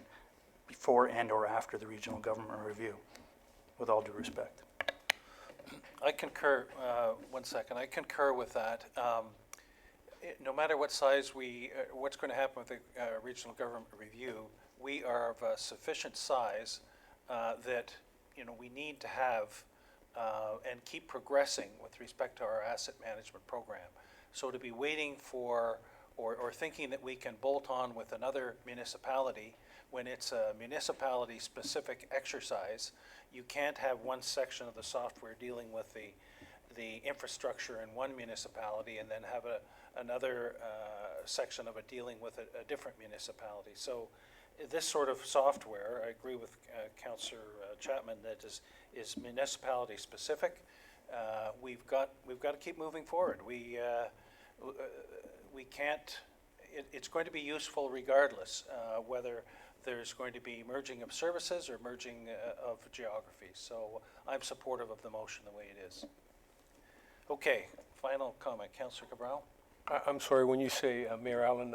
S9: before and or after the regional government review, with all due respect.
S1: I concur, one second, I concur with that. No matter what size what's going to happen with the regional government review, we are of a sufficient size that we need to have and keep progressing with respect to our asset management program. So to be waiting for or thinking that we can bolt on with another municipality when it's a municipality-specific exercise, you can't have one section of the software dealing with the infrastructure in one municipality and then have another section of it dealing with a different municipality. So this sort of software, I agree with Councillor Chapman, that is municipality specific. We've got to keep moving forward. We can't. It's going to be useful regardless whether there's going to be merging of services or merging of geographies. So I'm supportive of the motion the way it is. Okay, final comment, Councillor Cabral.
S7: I'm sorry, when you say, Mayor Allen,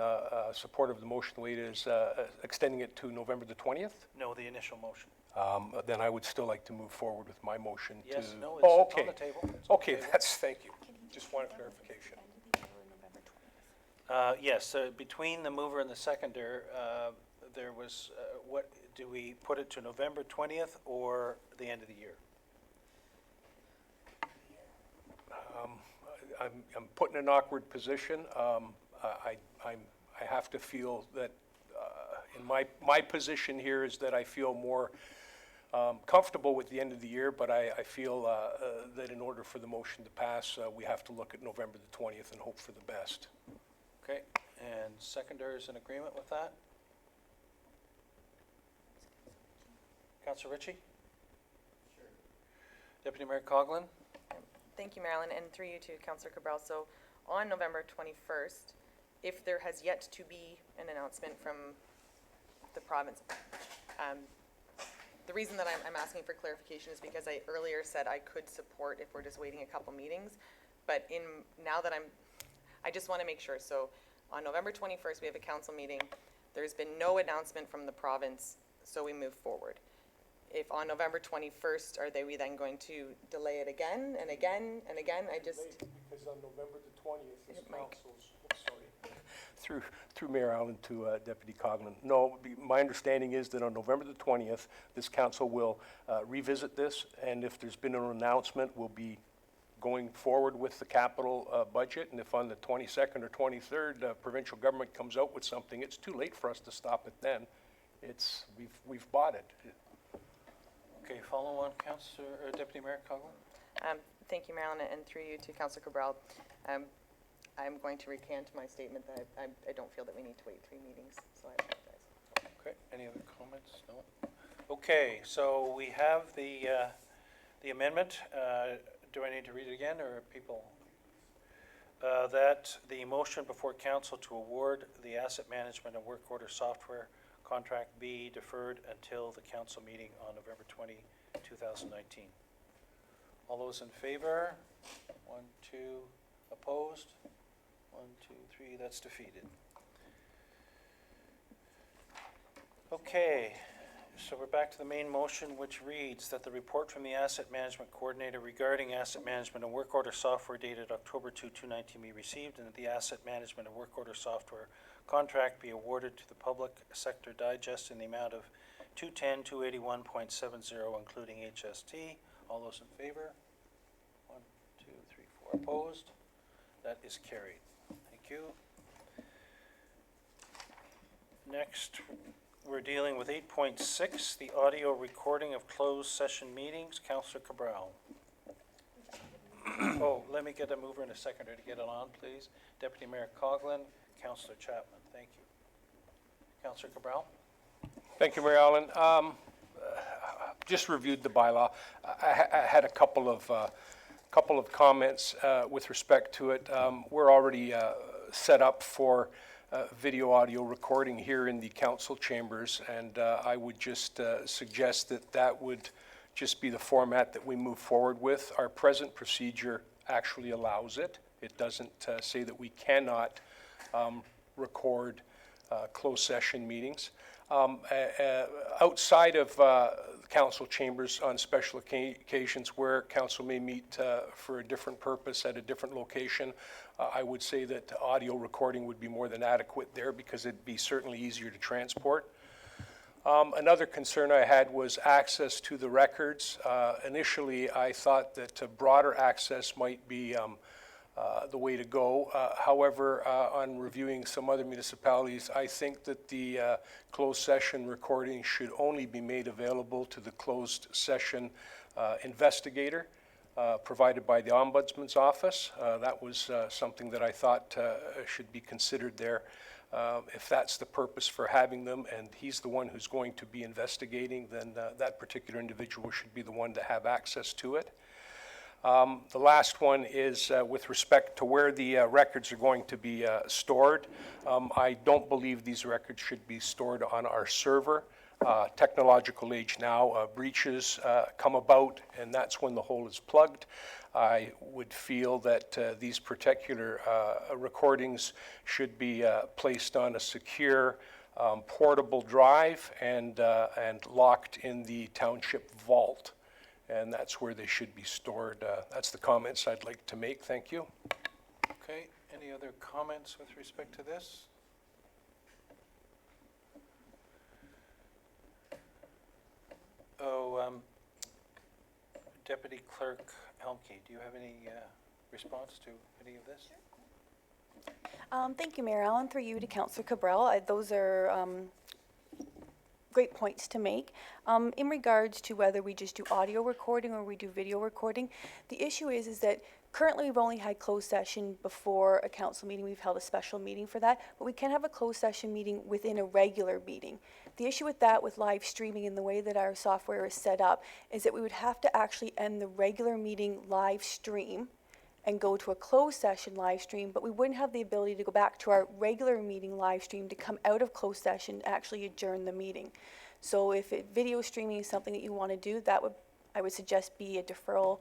S7: support of the motion the way it is, extending it to November the 20th?
S1: No, the initial motion.
S7: Then I would still like to move forward with my motion to...
S1: Yes, no,
S7: Oh,
S1: it's on
S7: okay.
S1: the table. It's on the
S7: Okay,
S1: table.
S7: thank you. Just wanted clarification.
S1: Yes, between the mover and the seconder, there was, what, do we put it to November 20th or the end of the year?
S7: I'm put in an awkward position. I have to feel that, in my position here is that I feel more comfortable with the end of the year, but I feel that in order for the motion to pass, we have to look at November the 20th and hope for the best.
S1: Okay, and seconder is in agreement with that? Councillor Ritchie? Sure. Deputy Mayor Coughlin?
S2: Thank you, Marilyn, and through you to Councillor Cabral. So on November 21st, if there has yet to be an announcement from the province, the reason that I'm asking for clarification is because I earlier said I could support if we're just waiting a couple meetings, but now that I just want to make sure. So on November 21st, we have a council meeting. There's been no announcement from the province, so we move forward. If on November 21st, are we then going to delay it again and again and again?
S7: Because on November the 20th, this
S2: Mike.
S7: council's, through Mayor Allen to Deputy Coughlin. No, my understanding is that on November the 20th, this council will revisit this, and if there's been an announcement, we'll be going forward with the capital budget, and if on the 22nd or 23rd, provincial government comes out with something, it's too late for us to stop it then. We've bought it.
S1: Okay, follow on, Councillor, or Deputy Mayor Coughlin?
S2: Thank you, Marilyn, and through you to Councillor Cabral. I'm going to recant my statement that I don't feel that we need to wait 3 meetings, so I apologize.
S1: Okay, any other comments? No? Okay, so we have the amendment. Do I need to read it again, or are people? That the motion before council to award the asset management and work order software contract be deferred until the council meeting on November 20, 2019. All those in favor? 1, 2, opposed? 1, 2, 3, that's defeated. Okay, so we're back to the main motion, which reads that the report from the asset management coordinator regarding asset management and work order software dated October 2, 2019 be received, and that the asset management and work order software contract be awarded to the public sector digest in the amount of $210,281.70, including HST. All those in favor? 1, 2, 3, 4 opposed. That is carried. Thank you. Next, we're dealing with 8.6, the audio recording of closed session meetings. Councillor Cabral. Oh, let me get a mover and a seconder to get it on, please. Deputy Mayor Coughlin, Councillor Chapman. Thank you. Councillor Cabral.
S7: Thank you, Mayor Allen. Just reviewed the bylaw. I had a couple of comments with respect to it. We're already set up for video audio recording here in the council chambers, and I would just suggest that would just be the format that we move forward with. Our present procedure actually allows it. It doesn't say that we cannot record closed session meetings. Outside of council chambers on special occasions where council may meet for a different purpose at a different location, I would say that audio recording would be more than adequate there because it'd be certainly easier to transport. Another concern I had was access to the records. Initially, I thought that broader access might be the way to go. However, on reviewing some other municipalities, I think that the closed session recording should only be made available to the closed session investigator provided by the Ombudsman's Office. That was something that I thought should be considered there. If that's the purpose for having them and he's the one who's going to be investigating, then that particular individual should be the one to have access to it. The last one is with respect to where the records are going to be stored. I don't believe these records should be stored on our server. technological age now, breaches come about, and that's when the hole is plugged. I would feel that these particular recordings should be placed on a secure portable drive and locked in the township vault. And that's where they should be stored. That's the comments I'd like to make. Thank you.
S1: Okay, any other comments with respect to this? Deputy Clerk Helmke, do you have any response to any of this?
S11: Thank you, Mayor Allen. Through you to Councillor Cabral. Those are great points to make. In regards to whether we just do audio recording or we do video recording, the issue is that currently we've only had closed session before a council meeting. We've held a special meeting for that, but we can have a closed session meeting within a regular meeting. The issue with that, with live streaming and the way that our software is set up, is that we would have to actually end the regular meeting live stream and go to a closed session live stream, but we wouldn't have the ability to go back to our regular meeting live stream to come out of closed session and actually adjourn the meeting. So if video streaming is something that you want to do, I would suggest be a deferral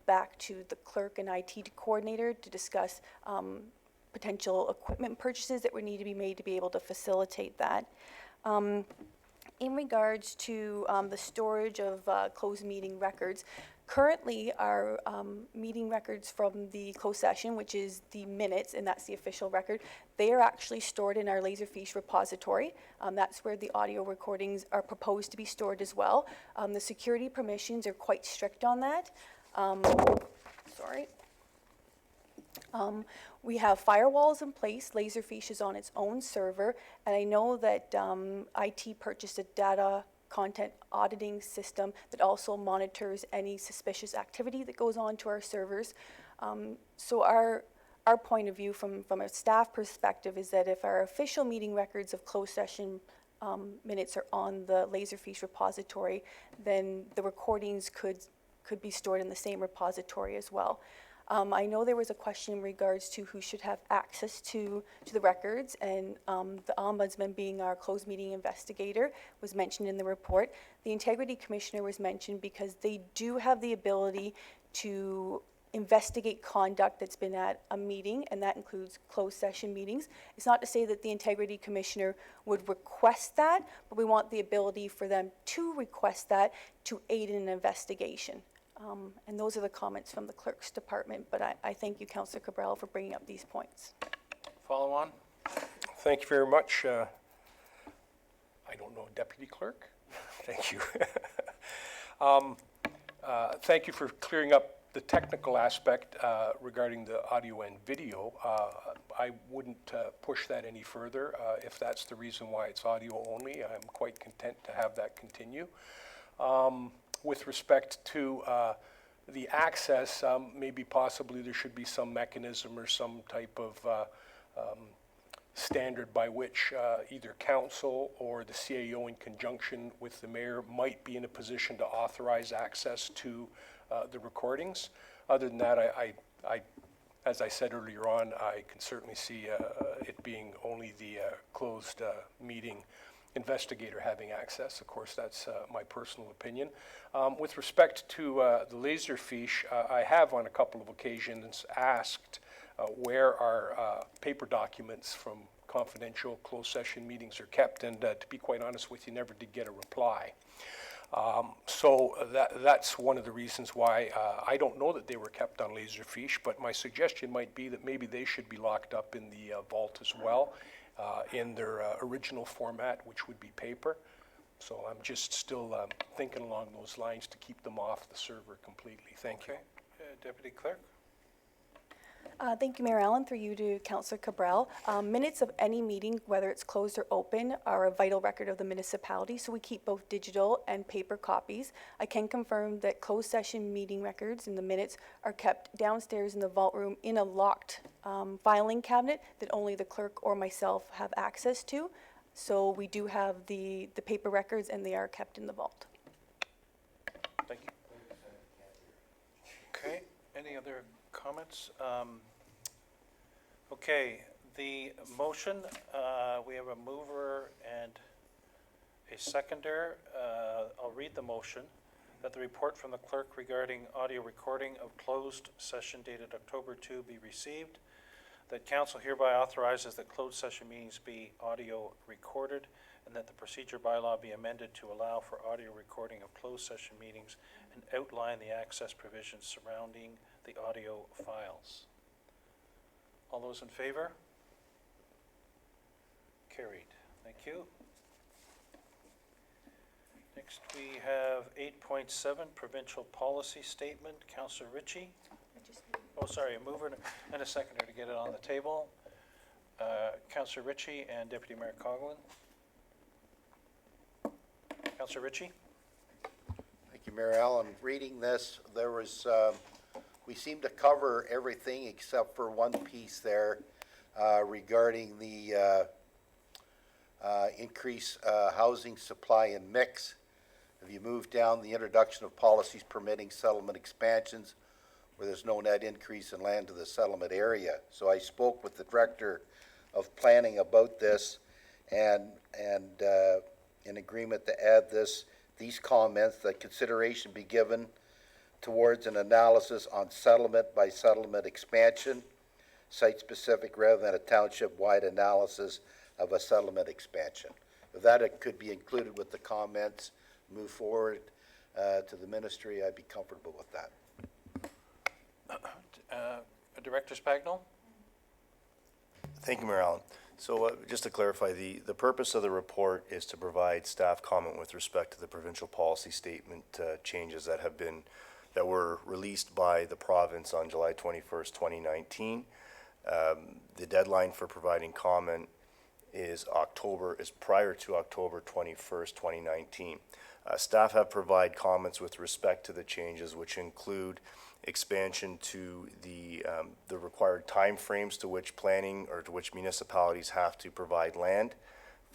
S11: back to the clerk and IT coordinator to discuss potential equipment purchases that would need to be made to be able to facilitate that. In regards to the storage of closed meeting records, currently our meeting records from the closed session, which is the minutes, and that's the official record, they are actually stored in our Laserfiche repository. That's where the audio recordings are proposed to be stored as well. The security permissions are quite strict on that. We have firewalls in place. Laserfiche is on its own server, and I know that IT purchased a data content auditing system that also monitors any suspicious activity that goes on to our servers. So our point of view from a staff perspective is that if our official meeting records of closed session minutes are on the Laserfiche repository, then the recordings could be stored in the same repository as well. I know there was a question in regards to who should have access to the records, and the Ombudsman, being our closed meeting investigator, was mentioned in the report. The Integrity Commissioner was mentioned because they do have the ability to investigate conduct that's been at a meeting, and that includes closed session meetings. It's not to say that the Integrity Commissioner would request that, but we want the ability for them to request that to aid in an investigation. And those are the comments from the Clerk's Department, but I thank you, Councillor Cabral, for bringing up these points.
S1: Follow on?
S7: Thank you very much. I don't know, Deputy Clerk? Thank you. Thank you for clearing up the technical aspect regarding the audio and video. I wouldn't push that any further. If that's the reason why it's audio only, I'm quite content to have that continue. With respect to the access, maybe possibly there should be some mechanism or some type of standard by which either council or the CAO in conjunction with the mayor might be in a position to authorize access to the recordings. Other than that, as I said earlier on, I can certainly see it being only the closed meeting investigator having access. Of course, that's my personal opinion. With respect to the Laserfiche, I have on a couple of occasions asked where our paper documents from confidential closed session meetings are kept, and to be quite honest with you, never did get a reply. So that's one of the reasons why I don't know that they were kept on Laserfiche, but my suggestion might be that maybe they should be locked up in the vault as well, in their original format, which would be paper. So I'm just still thinking along those lines to keep them off the server completely. Thank you.
S1: Deputy Clerk?
S11: Thank you, Mayor Allen. Through you to Councillor Cabral. Minutes of any meeting, whether it's closed or open, are a vital record of the municipality, so we keep both digital and paper copies. I can confirm that closed session meeting records and the minutes are kept downstairs in the vault room in a locked filing cabinet that only the clerk or myself have access to. So we do have the paper records, and they are kept in the vault.
S1: Thank you. Okay, any other comments? Okay, the motion, we have a mover and a seconder. I'll read the motion that the report from the clerk regarding audio recording of closed session dated October 2 be received, that council hereby authorizes that closed session meetings be audio recorded, and that the procedure bylaw be amended to allow for audio recording of closed session meetings and outline the access provisions surrounding the audio files. All those in favor? Carried. Thank you. Next, we have 8.7, Provincial Policy Statement. Councillor Ritchie. Oh, sorry, a mover and a seconder to get it on the table. Councillor Ritchie and Deputy Mayor Coghlan. Councillor Ritchie.
S6: Thank you, Mayor Allen. Reading this, there was, we seem to cover everything except for one piece there regarding the increased housing supply and mix. If you move down, the introduction of policies permitting settlement expansions where there's no net increase in land to the settlement area. So I spoke with the Director of Planning about this and in agreement to add these comments, that consideration be given towards an analysis on settlement by settlement expansion, site-specific rather than a township-wide analysis of a settlement expansion. If that could be included with the comments, move forward to the ministry, I'd be comfortable with that.
S1: Director Spagnol.
S12: Thank you, Mayor Allen. So just to clarify, the purpose of the report is to provide staff comment with respect to the provincial policy statement changes that were released by the province on July 21st, 2019. The deadline for providing comment is prior to October 21st, 2019. Staff have provided comments with respect to the changes, which include expansion to the required timeframes to which planning or to which municipalities have to provide land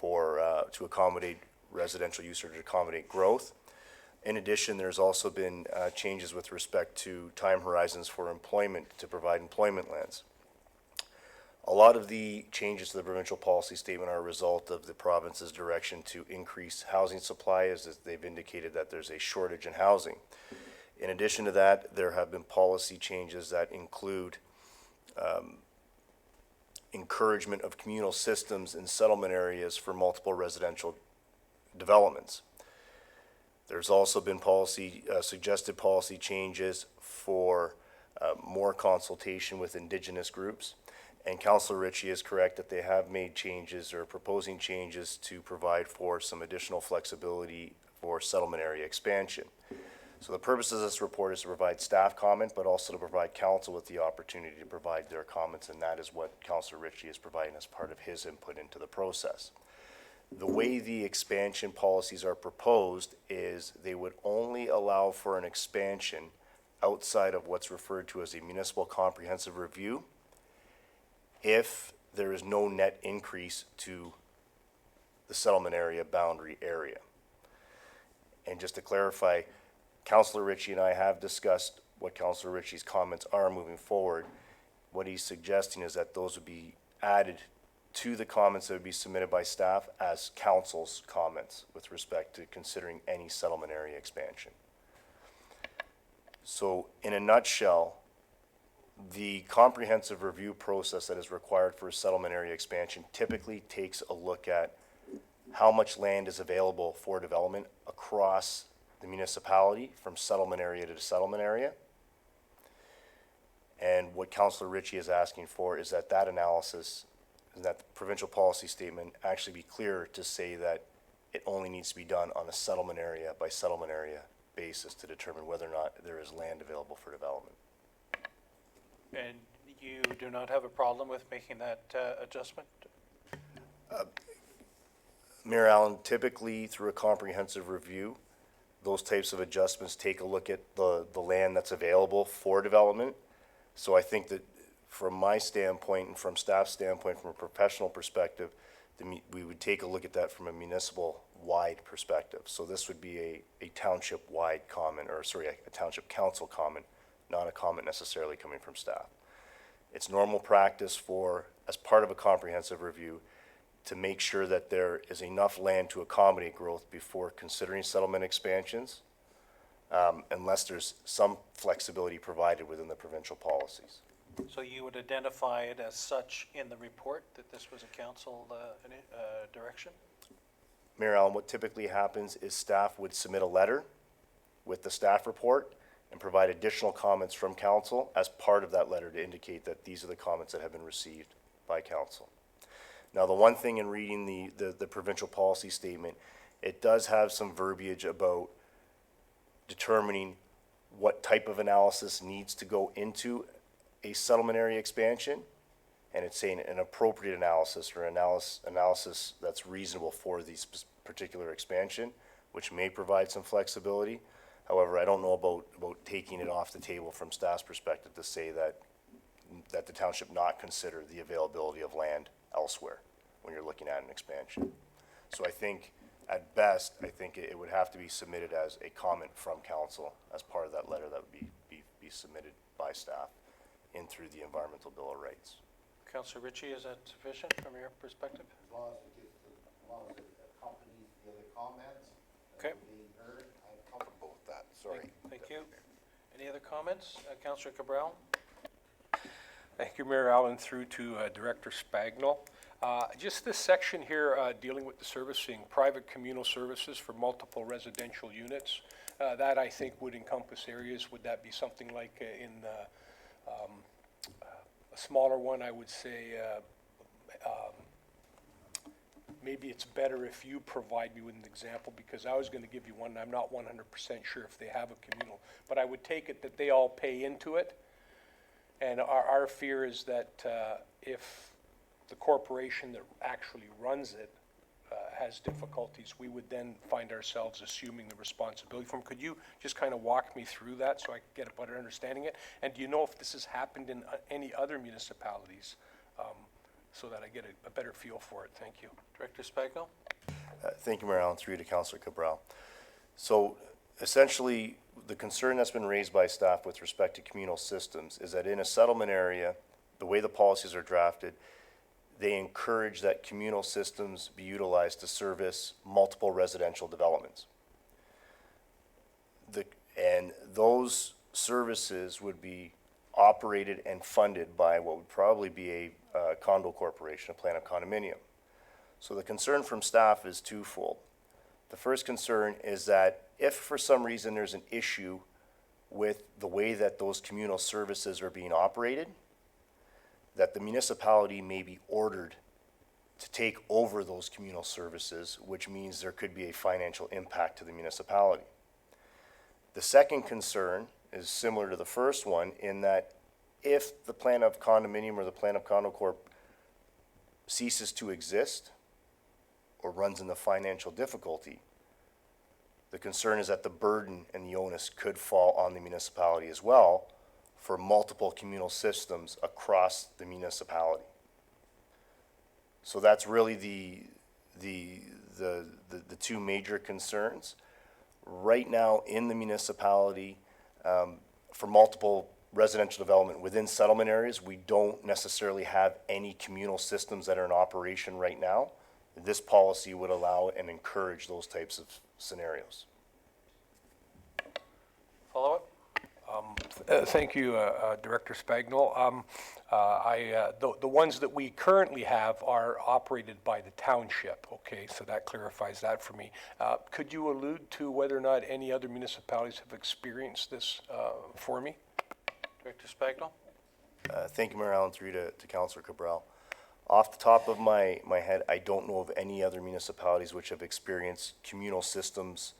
S12: to accommodate residential use or to accommodate growth. In addition, there's also been changes with respect to time horizons for employment to provide employment lands. A lot of the changes to the provincial policy statement are a result of the province's direction to increase housing supply, as they've indicated that there's a shortage in housing. In addition to that, there have been policy changes that include encouragement of communal systems in settlement areas for multiple residential developments. There's also been suggested policy changes for more consultation with Indigenous groups. And Councillor Ritchie is correct that they have made changes or proposing changes to provide for some additional flexibility for settlement area expansion. So the purpose of this report is to provide staff comment, but also to provide council with the opportunity to provide their comments, and that is what Councillor Ritchie is providing as part of his input into the process. The way the expansion policies are proposed is they would only allow for an expansion outside of what's referred to as a municipal comprehensive review if there is no net increase to the settlement area boundary area. And just to clarify, Councillor Ritchie and I have discussed what Councillor Ritchie's comments are moving forward. What he's suggesting is that those would be added to the comments that would be submitted by staff as council's comments with respect to considering any settlement area expansion. So in a nutshell, the comprehensive review process that is required for a settlement area expansion typically takes a look at how much land is available for development across the municipality from settlement area to settlement area. And what Councillor Ritchie is asking for is that analysis, that the provincial policy statement actually be clear to say that it only needs to be done on a settlement area by settlement area basis to determine whether or not there is land available for development.
S1: And you do not have a problem with making that adjustment?
S12: Mayor Allen, typically through a comprehensive review, those types of adjustments take a look at the land that's available for development. So I think that from my standpoint and from staff's standpoint, from a professional perspective, we would take a look at that from a municipal-wide perspective. So this would be a township-wide comment, or sorry, a township council comment, not a comment necessarily coming from staff. It's normal practice for, as part of a comprehensive review, to make sure that there is enough land to accommodate growth before considering settlement expansions, unless there's some flexibility provided within the provincial policies.
S1: So you would identify it as such in the report, that this was a council direction?
S12: Mayor Allen, what typically happens is staff would submit a letter with the staff report and provide additional comments from council as part of that letter to indicate that these are the comments that have been received by council. Now, the one thing in reading the provincial policy statement, it does have some verbiage about determining what type of analysis needs to go into a settlement area expansion, and it's saying an appropriate analysis or analysis that's reasonable for the particular expansion, which may provide some flexibility. However, I don't know about taking it off the table from staff's perspective to say that the township not consider the availability of land elsewhere when you're looking at an expansion. So I think, at best, I think it would have to be submitted as a comment from council as part of that letter that would be submitted by staff in through the Environmental Bill of Rights.
S1: Councillor Ritchie, is that sufficient from your perspective?
S6: As long as it accompanies the other comments
S1: Okay.
S6: that are being heard, I'm comfortable with that. Sorry.
S1: Thank you. Any other comments? Councillor Cabral?
S7: Thank you, Mayor Allen, through to Director Spagnol. Just this section here dealing with the servicing private communal services for multiple residential units. That I think would encompass areas. Would that be something like in a smaller one? I would say maybe it's better if you provide me with an example, because I was going to give you one and I'm not 100% sure if they have a communal. But I would take it that they all pay into it. And our fear is that if the corporation that actually runs it has difficulties, we would then find ourselves assuming the responsibility for them. Could you just kind of walk me through that so I could get a better understanding of it? And do you know if this has happened in any other municipalities, so that I get a better feel for it? Thank you.
S1: Director Spagnol?
S12: Thank you, Mayor Allen, through to Councillor Cabral. So essentially, the concern that's been raised by staff with respect to communal systems is that in a settlement area, the way the policies are drafted, they encourage that communal systems be utilized to service multiple residential developments. And those services would be operated and funded by what would probably be a condo corporation, a plan of condominium. So the concern from staff is twofold. The first concern is that if for some reason there's an issue with the way that those communal services are being operated, that the municipality may be ordered to take over those communal services, which means there could be a financial impact to the municipality. The second concern is similar to the first one in that if the plan of condominium or the plan of condo corp ceases to exist or runs into financial difficulty, the concern is that the burden and the onus could fall on the municipality as well for multiple communal systems across the municipality. So that's really the two major concerns. Right now in the municipality, for multiple residential development within settlement areas, we don't necessarily have any communal systems that are in operation right now. This policy would allow and encourage those types of scenarios.
S1: Follow-up?
S7: Thank you, Director Spagnol. The ones that we currently have are operated by the township, okay, so that clarifies that for me. Could you allude to whether or not any other municipalities have experienced this for me?
S1: Director Spagnol?
S12: Thank you, Mayor Allen, through to Councillor Cabral. Off the top of my head, I don't know of any other municipalities which have experienced communal systems,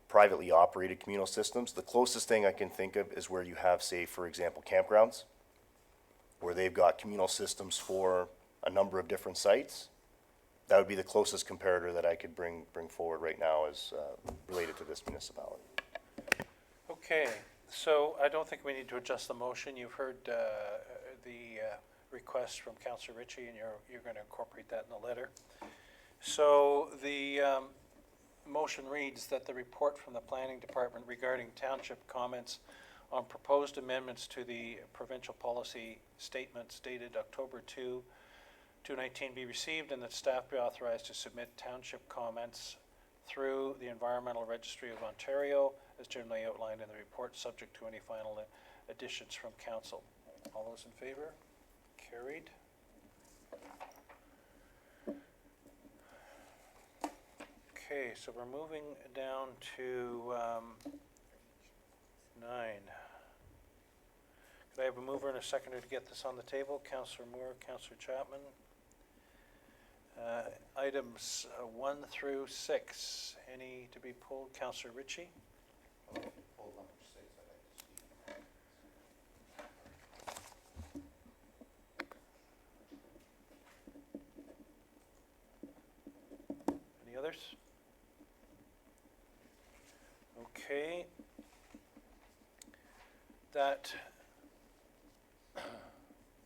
S12: privately operated communal systems. The closest thing I can think of is where you have, say, for example, campgrounds, where they've got communal systems for a number of different sites. That would be the closest comparator that I could bring forward right now as related to this municipality.
S1: Okay, so I don't think we need to adjust the motion. You've heard the request from Councillor Ritchie, and you're going to incorporate that in the letter. So the motion reads that the report from the Planning Department regarding township comments on proposed amendments to the provincial policy statements dated October 2, 219 be received and that staff be authorized to submit township comments through the Environmental Registry of Ontario as generally outlined in the report, subject to any final additions from council. All those in favor? Carried. Okay, so we're moving down to 9. Could I have a mover and a seconder to get this on the table? Councillor Moore, Councillor Chapman. Items 1 through 6, any to be pulled? Councillor Ritchie.
S6: Pull number 6, I'd like to see.
S1: Any others? Okay. That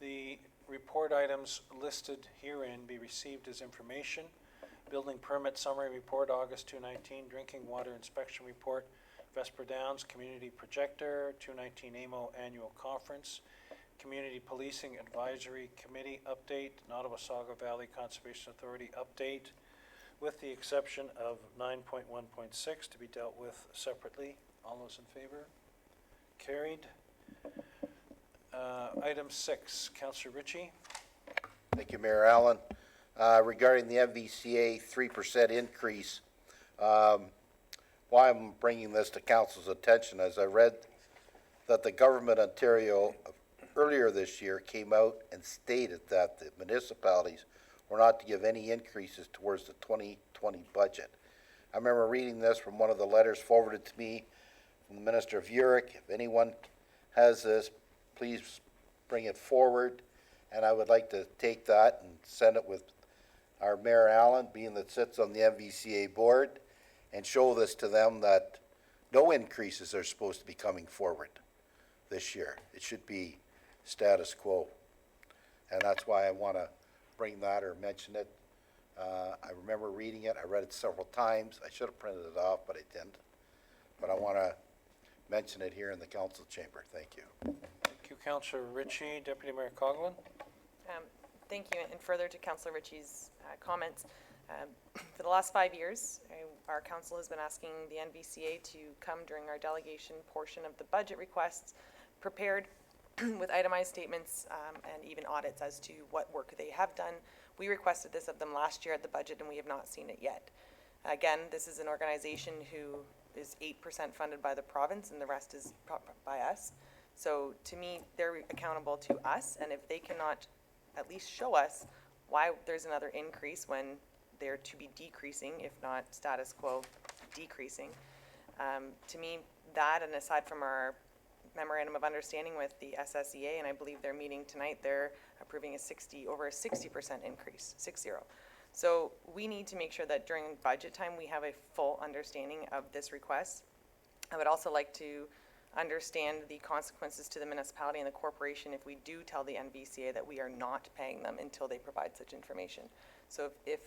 S1: the report items listed herein be received as information. Building permit summary report, August 219, drinking water inspection report, Vesper Downs Community Projector, 219 AMO Annual Conference, Community Policing Advisory Committee update, Nottawasaga Valley Conservation Authority update, with the exception of 9.1.6 to be dealt with separately. All those in favor? Carried. Item 6, Councillor Ritchie.
S6: Thank you, Mayor Allen. Regarding the MVCA 3% increase, why I'm bringing this to council's attention is I read that the government of Ontario earlier this year came out and stated that the municipalities were not to give any increases towards the 2020 budget. I remember reading this from one of the letters forwarded to me from the Minister of Uric. If anyone has this, please bring it forward, and I would like to take that and send it with our Mayor Allen, being that sits on the MVCA board, and show this to them that no increases are supposed to be coming forward this year. It should be status quo. And that's why I want to bring that or mention it. I remember reading it. I read it several times. I should have printed it off, but I didn't. But I want to mention it here in the council chamber. Thank you.
S1: Thank you, Councillor Ritchie. Deputy Mayor Coughlin.
S2: Thank you, and further to Councillor Ritchie's comments. For the last 5 years, our council has been asking the NVCA to come during our delegation portion of the budget requests, prepared with itemized statements and even audits as to what work they have done. We requested this of them last year at the budget, and we have not seen it yet. Again, this is an organization who is 8% funded by the province, and the rest is by us. So to me, they're accountable to us, and if they cannot at least show us why there's another increase when they're to be decreasing, if not status quo decreasing. To me, that, and aside from our memorandum of understanding with the SSEA, and I believe they're meeting tonight, they're approving over a 60% increase, 60. So we need to make sure that during budget time, we have a full understanding of this request. I would also like to understand the consequences to the municipality and the corporation if we do tell the NVCA that we are not paying them until they provide such information. So if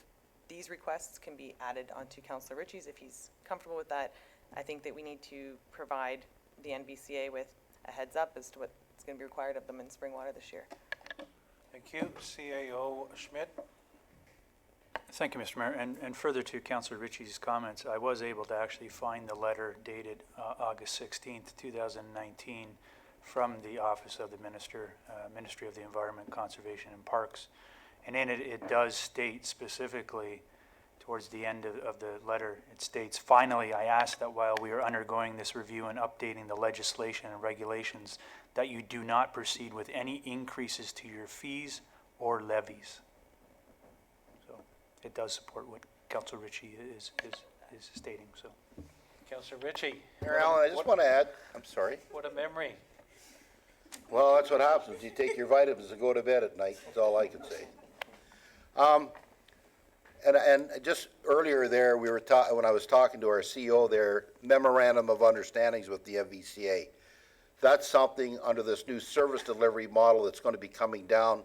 S2: these requests can be added onto Councillor Ritchie's, if he's comfortable with that, I think that we need to provide the NVCA with a heads up as to what's going to be required of them in Springwater this year.
S1: Thank you. CAO Schmidt.
S9: Thank you, Mr. Mayor. And further to Councillor Ritchie's comments, I was able to actually find the letter dated August 16th, 2019 from the Office of the Minister, Ministry of the Environment, Conservation and Parks. And in it, it does state specifically towards the end of the letter, it states, finally, I ask that while we are undergoing this review and updating the legislation and regulations, that you do not proceed with any increases to your fees or levies. So it does support what Councillor Ritchie is stating. So,
S1: Councillor Ritchie.
S6: Mayor Allen, I just want to add, I'm sorry.
S1: What a memory.
S6: Well, that's what happens. You take your vitamins and go to bed at night. That's all I can say. And just earlier there, we were when I was talking to our CEO there, memorandum of understandings with the MVCA. That's something under this new service delivery model that's going to be coming down,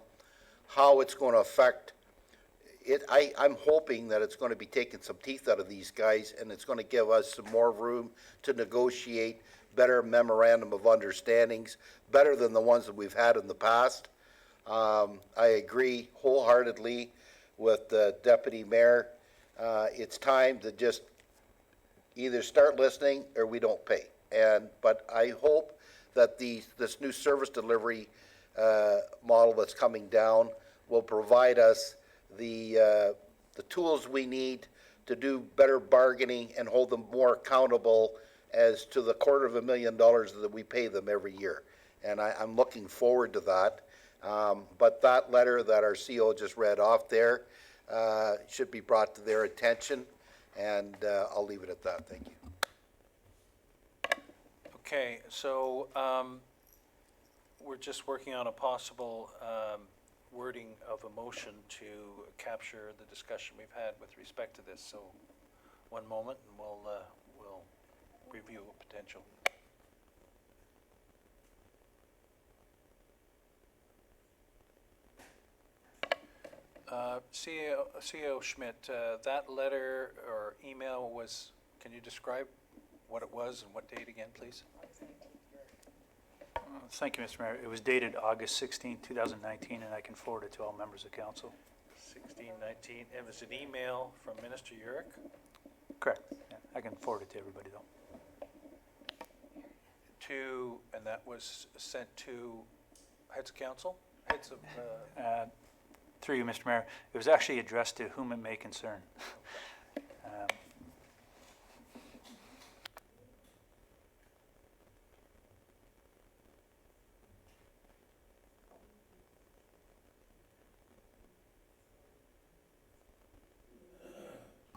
S6: how it's going to affect it. I'm hoping that it's going to be taking some teeth out of these guys, and it's going to give us some more room to negotiate better memorandum of understandings, better than the ones that we've had in the past. I agree wholeheartedly with the deputy mayor. It's time to just either start listening or we don't pay. But I hope that this new service delivery model that's coming down will provide us the tools we need to do better bargaining and hold them more accountable as to the $250,000 that we pay them every year. And I'm looking forward to that. But that letter that our CO just read off there should be brought to their attention, and I'll leave it at that. Thank you.
S1: Okay, so we're just working on a possible wording of a motion to capture the discussion we've had with respect to this. So one moment, and we'll review a potential. CEO Schmidt, that letter or email was, can you describe what it was and what date again, please?
S9: Thank you, Mr. Mayor. It was dated August 16, 2019, and I can forward it to all members of council.
S1: 1619, it was an email from Minister Urick.
S9: Correct. Yeah, I can forward it to everybody, though.
S1: And that was sent to heads of council? Heads of,
S9: Through you, Mr. Mayor, it was actually addressed to whom it may concern.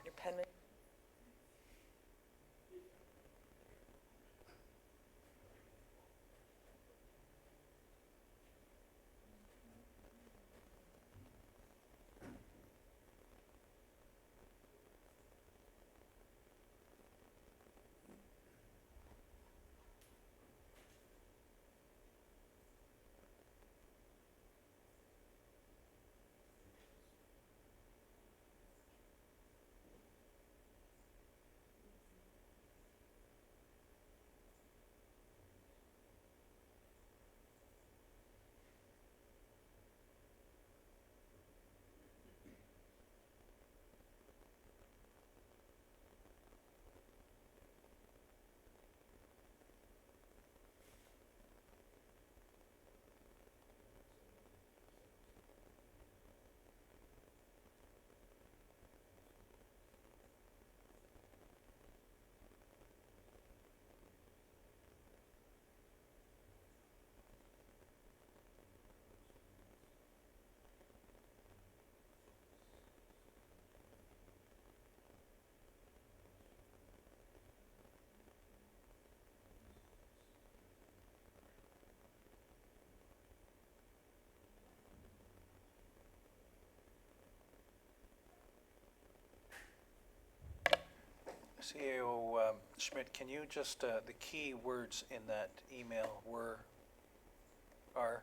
S2: Your pen.
S1: CEO Schmidt, can you just, the key words in that email are?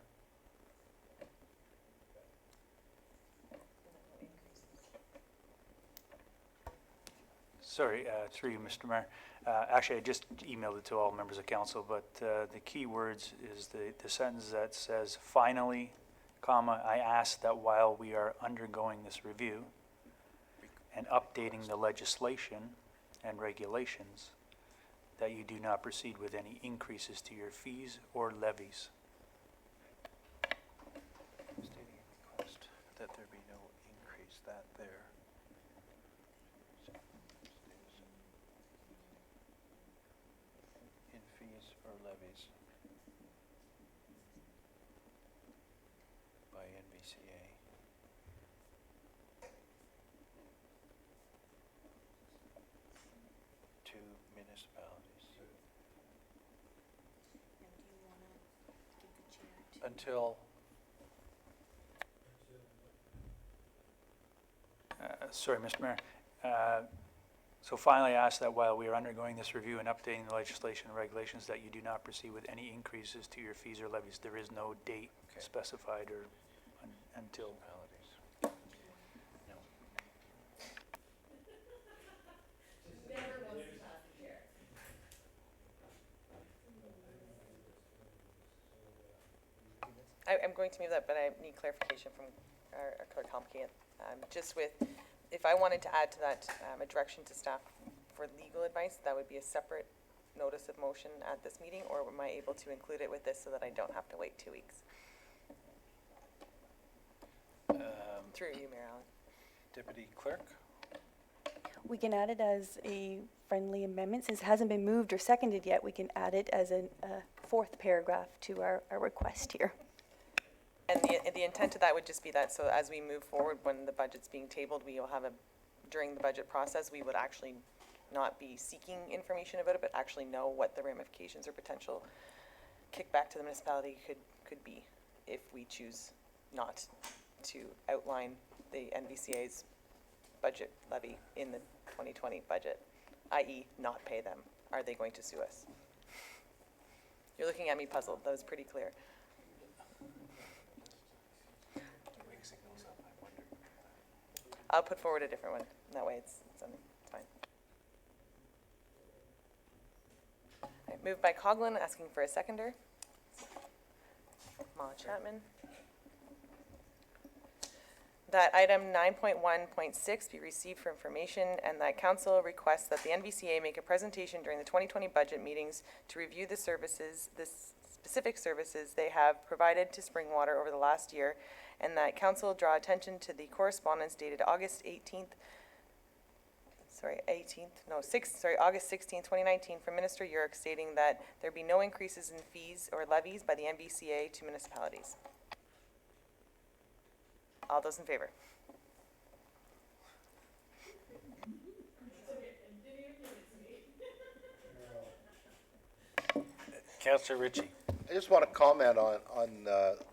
S9: Sorry, through you, Mr. Mayor. Actually, I just emailed it to all members of council, but the key words is the sentence that says, finally, comma, I ask that while we are undergoing this review and updating the legislation and regulations, that you do not proceed with any increases to your fees or levies.
S1: Stating a request that there be no increase, that there. In fees or levies by NVCA. To municipalities. Until,
S9: Sorry, Mr. Mayor. So finally, I ask that while we are undergoing this review and updating the legislation and regulations, that you do not proceed with any increases to your fees or levies. There is no date
S1: Okay.
S9: specified or until.
S1: municipalities. No.
S2: I'm going to move that, but I need clarification from our clerk Humke. Just with, if I wanted to add to that, a direction to staff for legal advice, that would be a separate notice of motion at this meeting, or am I able to include it with this so that I don't have to wait 2 weeks? Through you, Mayor Allen.
S1: Deputy Clerk?
S11: We can add it as a friendly amendment. Since it hasn't been moved or seconded yet, we can add it as a fourth paragraph to our request here.
S2: And the intent of that would just be that, so as we move forward, when the budget's being tabled, we will have during the budget process, we would actually not be seeking information about it, but actually know what the ramifications or potential kickback to the municipality could be if we choose not to outline the NVCA's budget levy in the 2020 budget, i.e. not pay them. Are they going to sue us? You're looking at me puzzled. That was pretty clear. I'll put forward a different one. That way it's fine. All right, moved by Coughlin, asking for a seconder. Mala Chapman. That item 9.1.6 be received for information, and that council requests that the NVCA make a presentation during the 2020 budget meetings to review the services, the specific services they have provided to Springwater over the last year, and that council draw attention to the correspondence dated August 16th, 2019 from Minister Yurk stating that there be no increases in fees or levies by the NVCA to municipalities. All those in favor?
S1: Councillor Ritchie.
S6: I just want to comment on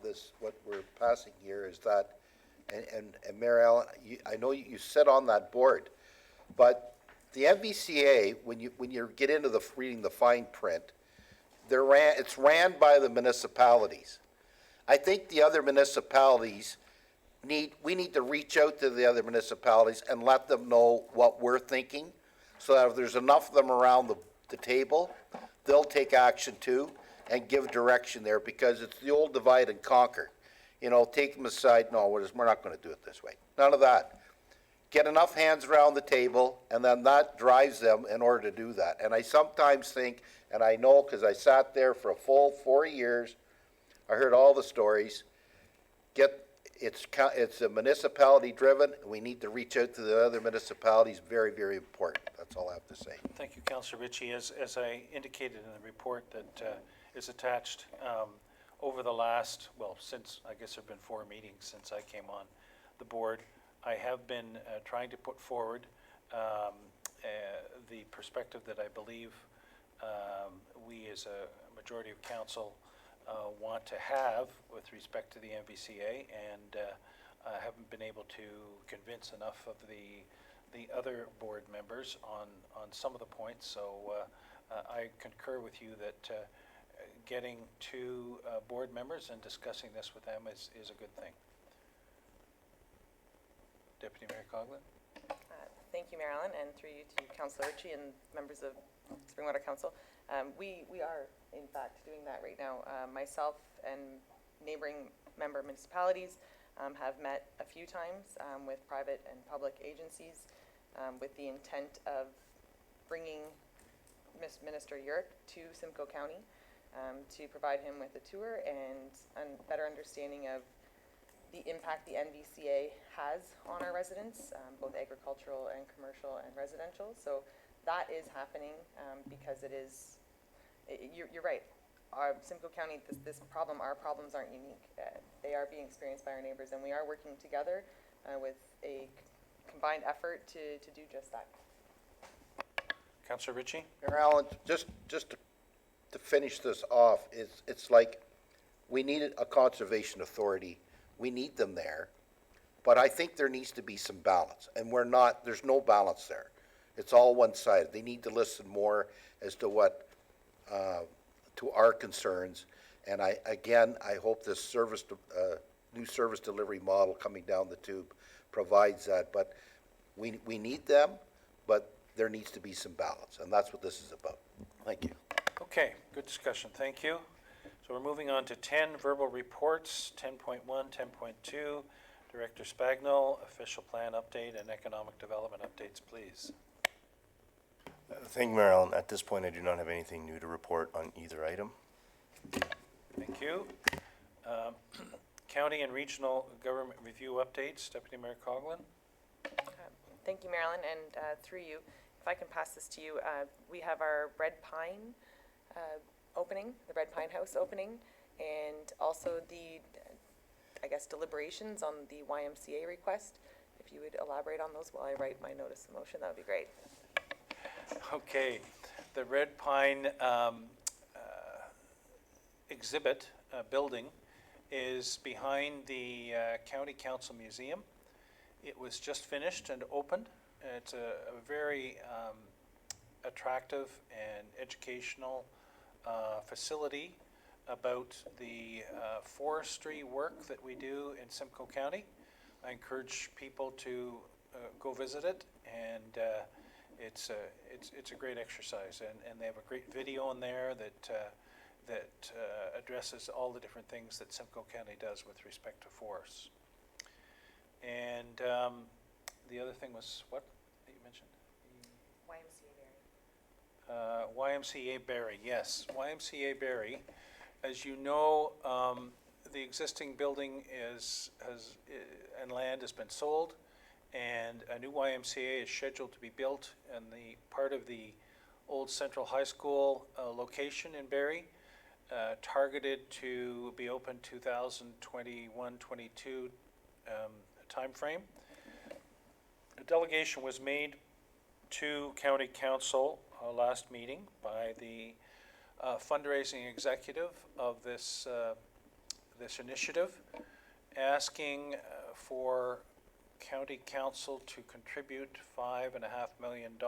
S6: this, what we're passing here is that, and Mayor Allen, I know you sit on that board, but the MVCA, when you get into reading the fine print, it's ran by the municipalities. I think the other municipalities we need to reach out to the other municipalities and let them know what we're thinking, so that if there's enough of them around the table, they'll take action too and give direction there, because it's the old divide and conquer. You know, take them aside, no, we're not going to do it this way. None of that. Get enough hands around the table, and then that drives them in order to do that. And I sometimes think, and I know because I sat there for a full 4 years, I heard all the stories, it's a municipality driven. We need to reach out to the other municipalities. Very, very important. That's all I have to say.
S1: Thank you, Councillor Ritchie. As I indicated in the report that is attached, over the last, since, I guess there have been 4 meetings since I came on the board, I have been trying to put forward the perspective that I believe we as a majority of council want to have with respect to the MVCA, and I haven't been able to convince enough of the other board members on some of the points. So I concur with you that getting 2 board members and discussing this with them is a good thing. Deputy Mayor Coughlin.
S2: Thank you, Mayor Allen, and through you to Councillor Ritchie and members of Springwater Council. We are, in fact, doing that right now. Myself and neighboring member municipalities have met a few times with private and public agencies with the intent of bringing Minister Yurk to Simcoe County to provide him with a tour and a better understanding of the impact the NVCA has on our residents, both agricultural and commercial and residential. So that is happening because it is, you're right. Our Simcoe County, our problems aren't unique. They are being experienced by our neighbors, and we are working together with a combined effort to do just that.
S1: Councillor Ritchie.
S6: Mayor Allen, just to finish this off, it's like we needed a conservation authority. We need them there, but I think there needs to be some balance, and there's no balance there. It's all one-sided. They need to listen more as to what, to our concerns, and I hope this new service delivery model coming down the tube provides that, but we need them, but there needs to be some balance, and that's what this is about. Thank you.
S1: Okay, good discussion. Thank you. So we're moving on to 10 verbal reports, 10.1, 10.2. Director Spagnol, official plan update and economic development updates, please.
S12: Thank you, Mayor Allen. At this point, I do not have anything new to report on either item.
S1: Thank you. County and regional government review updates, Deputy Mayor Coughlin.
S2: Thank you, Marilyn, and through you, if I can pass this to you, we have our Red Pine opening, the Red Pine House opening, and also the, I guess, deliberations on the YMCA request. If you would elaborate on those while I write my notice of motion, that would be great.
S1: Okay, the Red Pine exhibit building is behind the County Council Museum. It was just finished and opened. It's a very attractive and educational facility about the forestry work that we do in Simcoe County. I encourage people to go visit it, and it's a great exercise, and they have a great video in there that addresses all the different things that Simcoe County does with respect to forests. And the other thing was what that you mentioned? YMCA Barrie, yes. YMCA Barrie, as you know, the existing building and land has been sold, and a new YMCA is scheduled to be built in the part of the old Central High School location in Barrie, targeted to be open 2021-22 timeframe. A delegation was made to County Council last meeting by the fundraising executive of this initiative, asking for County Council to contribute $5.5 million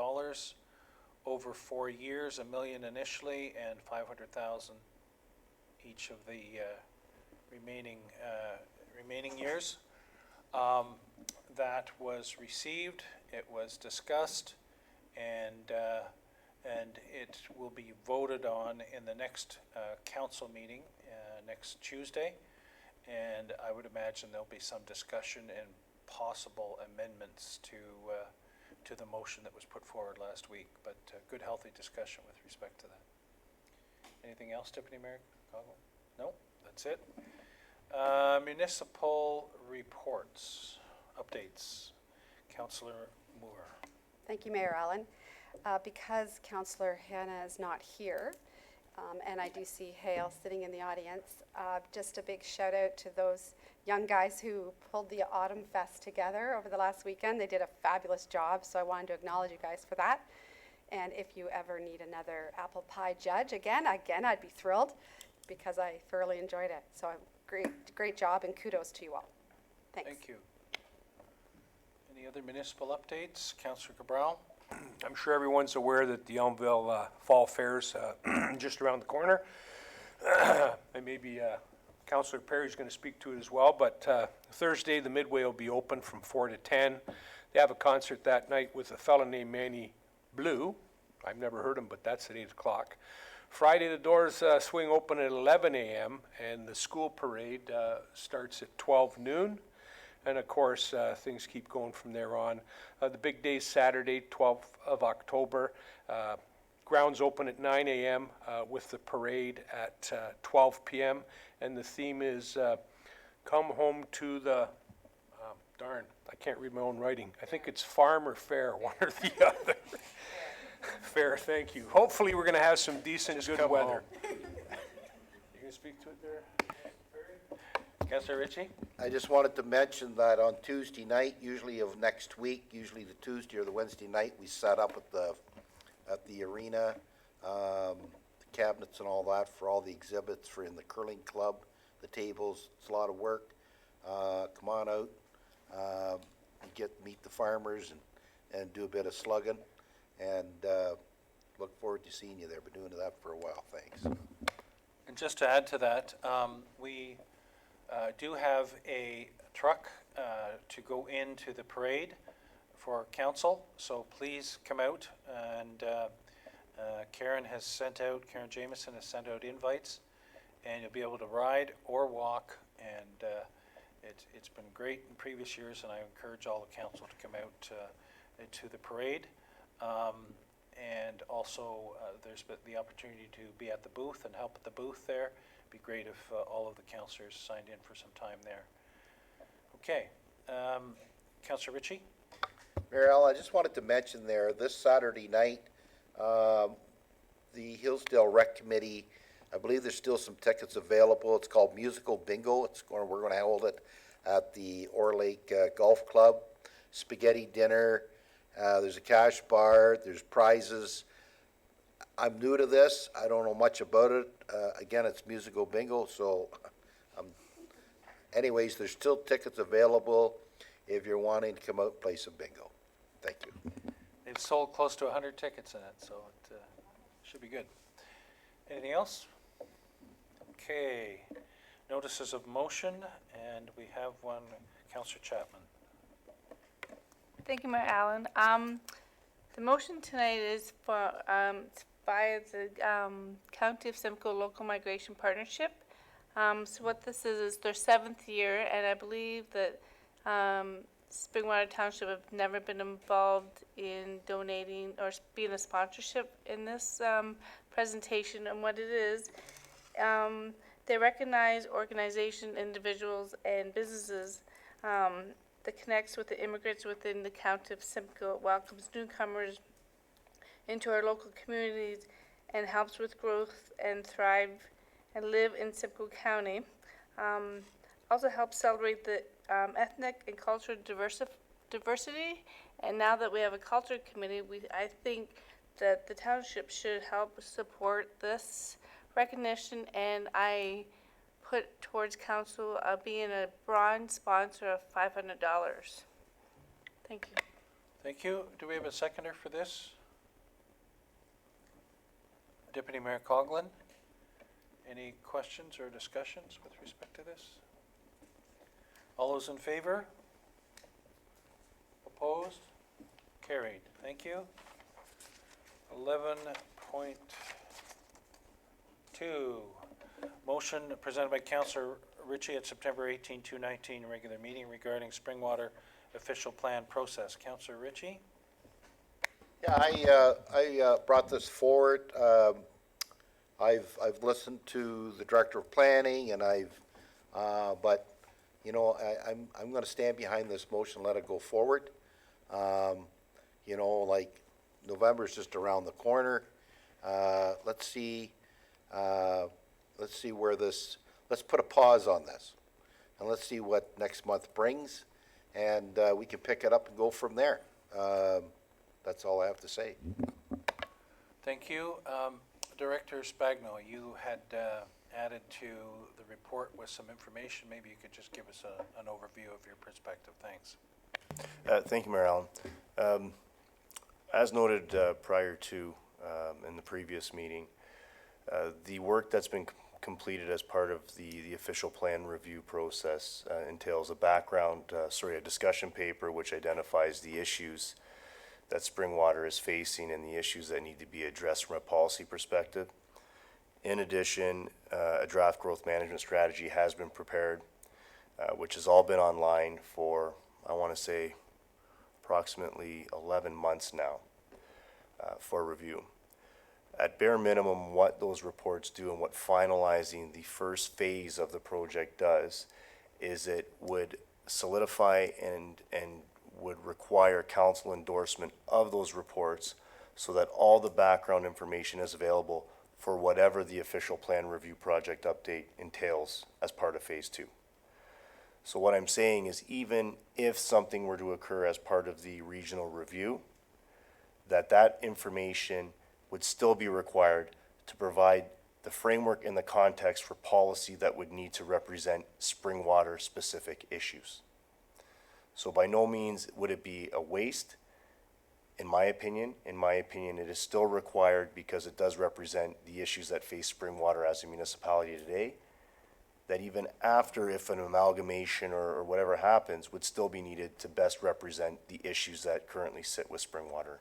S1: over 4 years, $1 million initially and $500,000 each of the remaining years. That was received, it was discussed, and it will be voted on in the next council meeting next Tuesday. And I would imagine there'll be some discussion and possible amendments to the motion that was put forward last week. But good, healthy discussion with respect to that. Anything else, Deputy Mayor Coughlin? No, that's it. Municipal reports, updates. Councillor Moore.
S5: Thank you, Mayor Allen. Because Councillor Hanna is not here, and I do see Hale sitting in the audience, just a big shout out to those young guys who pulled the Autumn Fest together over the last weekend. They did a fabulous job, so I wanted to acknowledge you guys for that. And if you ever need another apple pie judge, again, I'd be thrilled, because I thoroughly enjoyed it. So great job, and kudos to you all. Thanks.
S1: Thank you. Any other municipal updates? Councillor Cabral?
S7: I'm sure everyone's aware that the Elmville Fall Fair's just around the corner. And maybe Councillor Perry's going to speak to it as well, but Thursday the Midway will be open from 4 to 10. They have a concert that night with a fellow named Manny Blue. I've never heard him, but that's at 8 o'clock. Friday the doors swing open at 11 a.m. and the school parade starts at 12 noon. And of course, things keep going from there on. The big day is Saturday, 12th of October. Grounds open at 9 a.m. With the parade at 12 p.m. And the theme is come home to the, darn, I can't read my own writing. I think it's farm or fair, one or the other. Fair, thank you. Hopefully we're going to have some decent, good weather. You going to speak to it there?
S1: Councillor Ritchie?
S6: I just wanted to mention that on Tuesday night, usually of next week, usually the Tuesday or the Wednesday night, we set up at the arena, the cabinets and all that for all the exhibits for in the curling club, the tables. It's a lot of work. Come on out, meet the farmers and do a bit of slugging, and look forward to seeing you there. Been doing that for a while. Thanks.
S1: And just to add to that, we do have a truck to go into the parade for council, so please come out. And Karen Jameson has sent out invites, and you'll be able to ride or walk, and it's been great in previous years, and I encourage all the council to come out to the parade. And also, there's been the opportunity to be at the booth and help at the booth there. It'd be great if all of the councillors signed in for some time there. Okay, Councillor Ritchie?
S6: Mayor Allen, I just wanted to mention there, this Saturday night, the Hillsdale Rec Committee, I believe there's still some tickets available. It's called Musical Bingo. We're going to hold it at the Orr Lake Golf Club. Spaghetti dinner. There's a cash bar. There's prizes. I'm new to this. I don't know much about it. Again, it's Musical Bingo. So, anyways, there's still tickets available if you're wanting to come out and play some bingo. Thank you.
S1: They've sold close to 100 tickets in it, so it should be good. Anything else? Okay. Notices of motion, and we have one, Councillor Chapman.
S10: Thank you, Mayor Allen. The motion tonight is for, via the County of Simcoe Local Migration Partnership. So what this is their 7th year, and I believe that Springwater Township have never been involved in donating or being a sponsorship in this presentation. And what it is, they recognize organizations, individuals, and businesses that connects with the immigrants within the County of Simcoe. It welcomes newcomers into our local communities and helps with growth and thrive and live in Simcoe County. Also helps celebrate the ethnic and cultural diversity. And now that we have a culture committee, I think that the township should help support this recognition, and I put towards council being a bronze sponsor of $500. Thank you.
S1: Thank you. Do we have a seconder for this? Deputy Mayor Coughlin, any questions or discussions with respect to this? All those in favor? Opposed? Carried. Thank you. 11.2. Motion presented by Councillor Ritchie at September 18, 2019 regular meeting regarding Springwater official plan process. Councillor Ritchie?
S6: Yeah, I brought this forward. I've listened to the Director of Planning, and but you know, I'm going to stand behind this motion, let it go forward. You know, like November's just around the corner. Let's see where this. Let's put a pause on this, and let's see what next month brings, and we can pick it up and go from there. That's all I have to say.
S1: Thank you. Director Spagno, you had added to the report with some information. Maybe you could just give us an overview of your perspective. Thanks.
S12: Thank you, Mayor Allen. As noted prior to in the previous meeting, the work that's been completed as part of the official plan review process entails a discussion paper which identifies the issues that Springwater is facing and the issues that need to be addressed from a policy perspective. In addition, a draft growth management strategy has been prepared, which has all been online for, I want to say, approximately 11 months now for review. At bare minimum, what those reports do and what finalizing the first phase of the project does is it would solidify and would require council endorsement of those reports so that all the background information is available for whatever the official plan review project update entails as part of phase 2. So what I'm saying is even if something were to occur as part of the regional review, that information would still be required to provide the framework and the context for policy that would need to represent Springwater specific issues. So by no means would it be a waste, in my opinion. In my opinion, it is still required because it does represent the issues that face Springwater as a municipality today, that even after, if an amalgamation or whatever happens, would still be needed to best represent the issues that currently sit with Springwater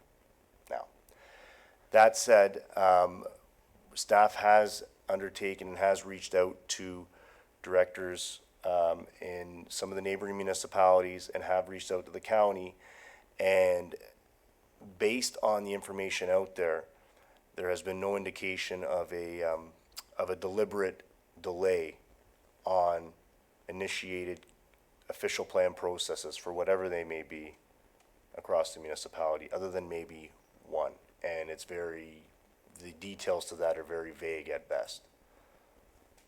S12: now. That said, staff has undertaken and has reached out to directors in some of the neighboring municipalities and have reached out to the county. And based on the information out there, there has been no indication of a deliberate delay on initiated official plan processes for whatever they may be across the municipality, other than maybe one. And the details to that are very vague at best.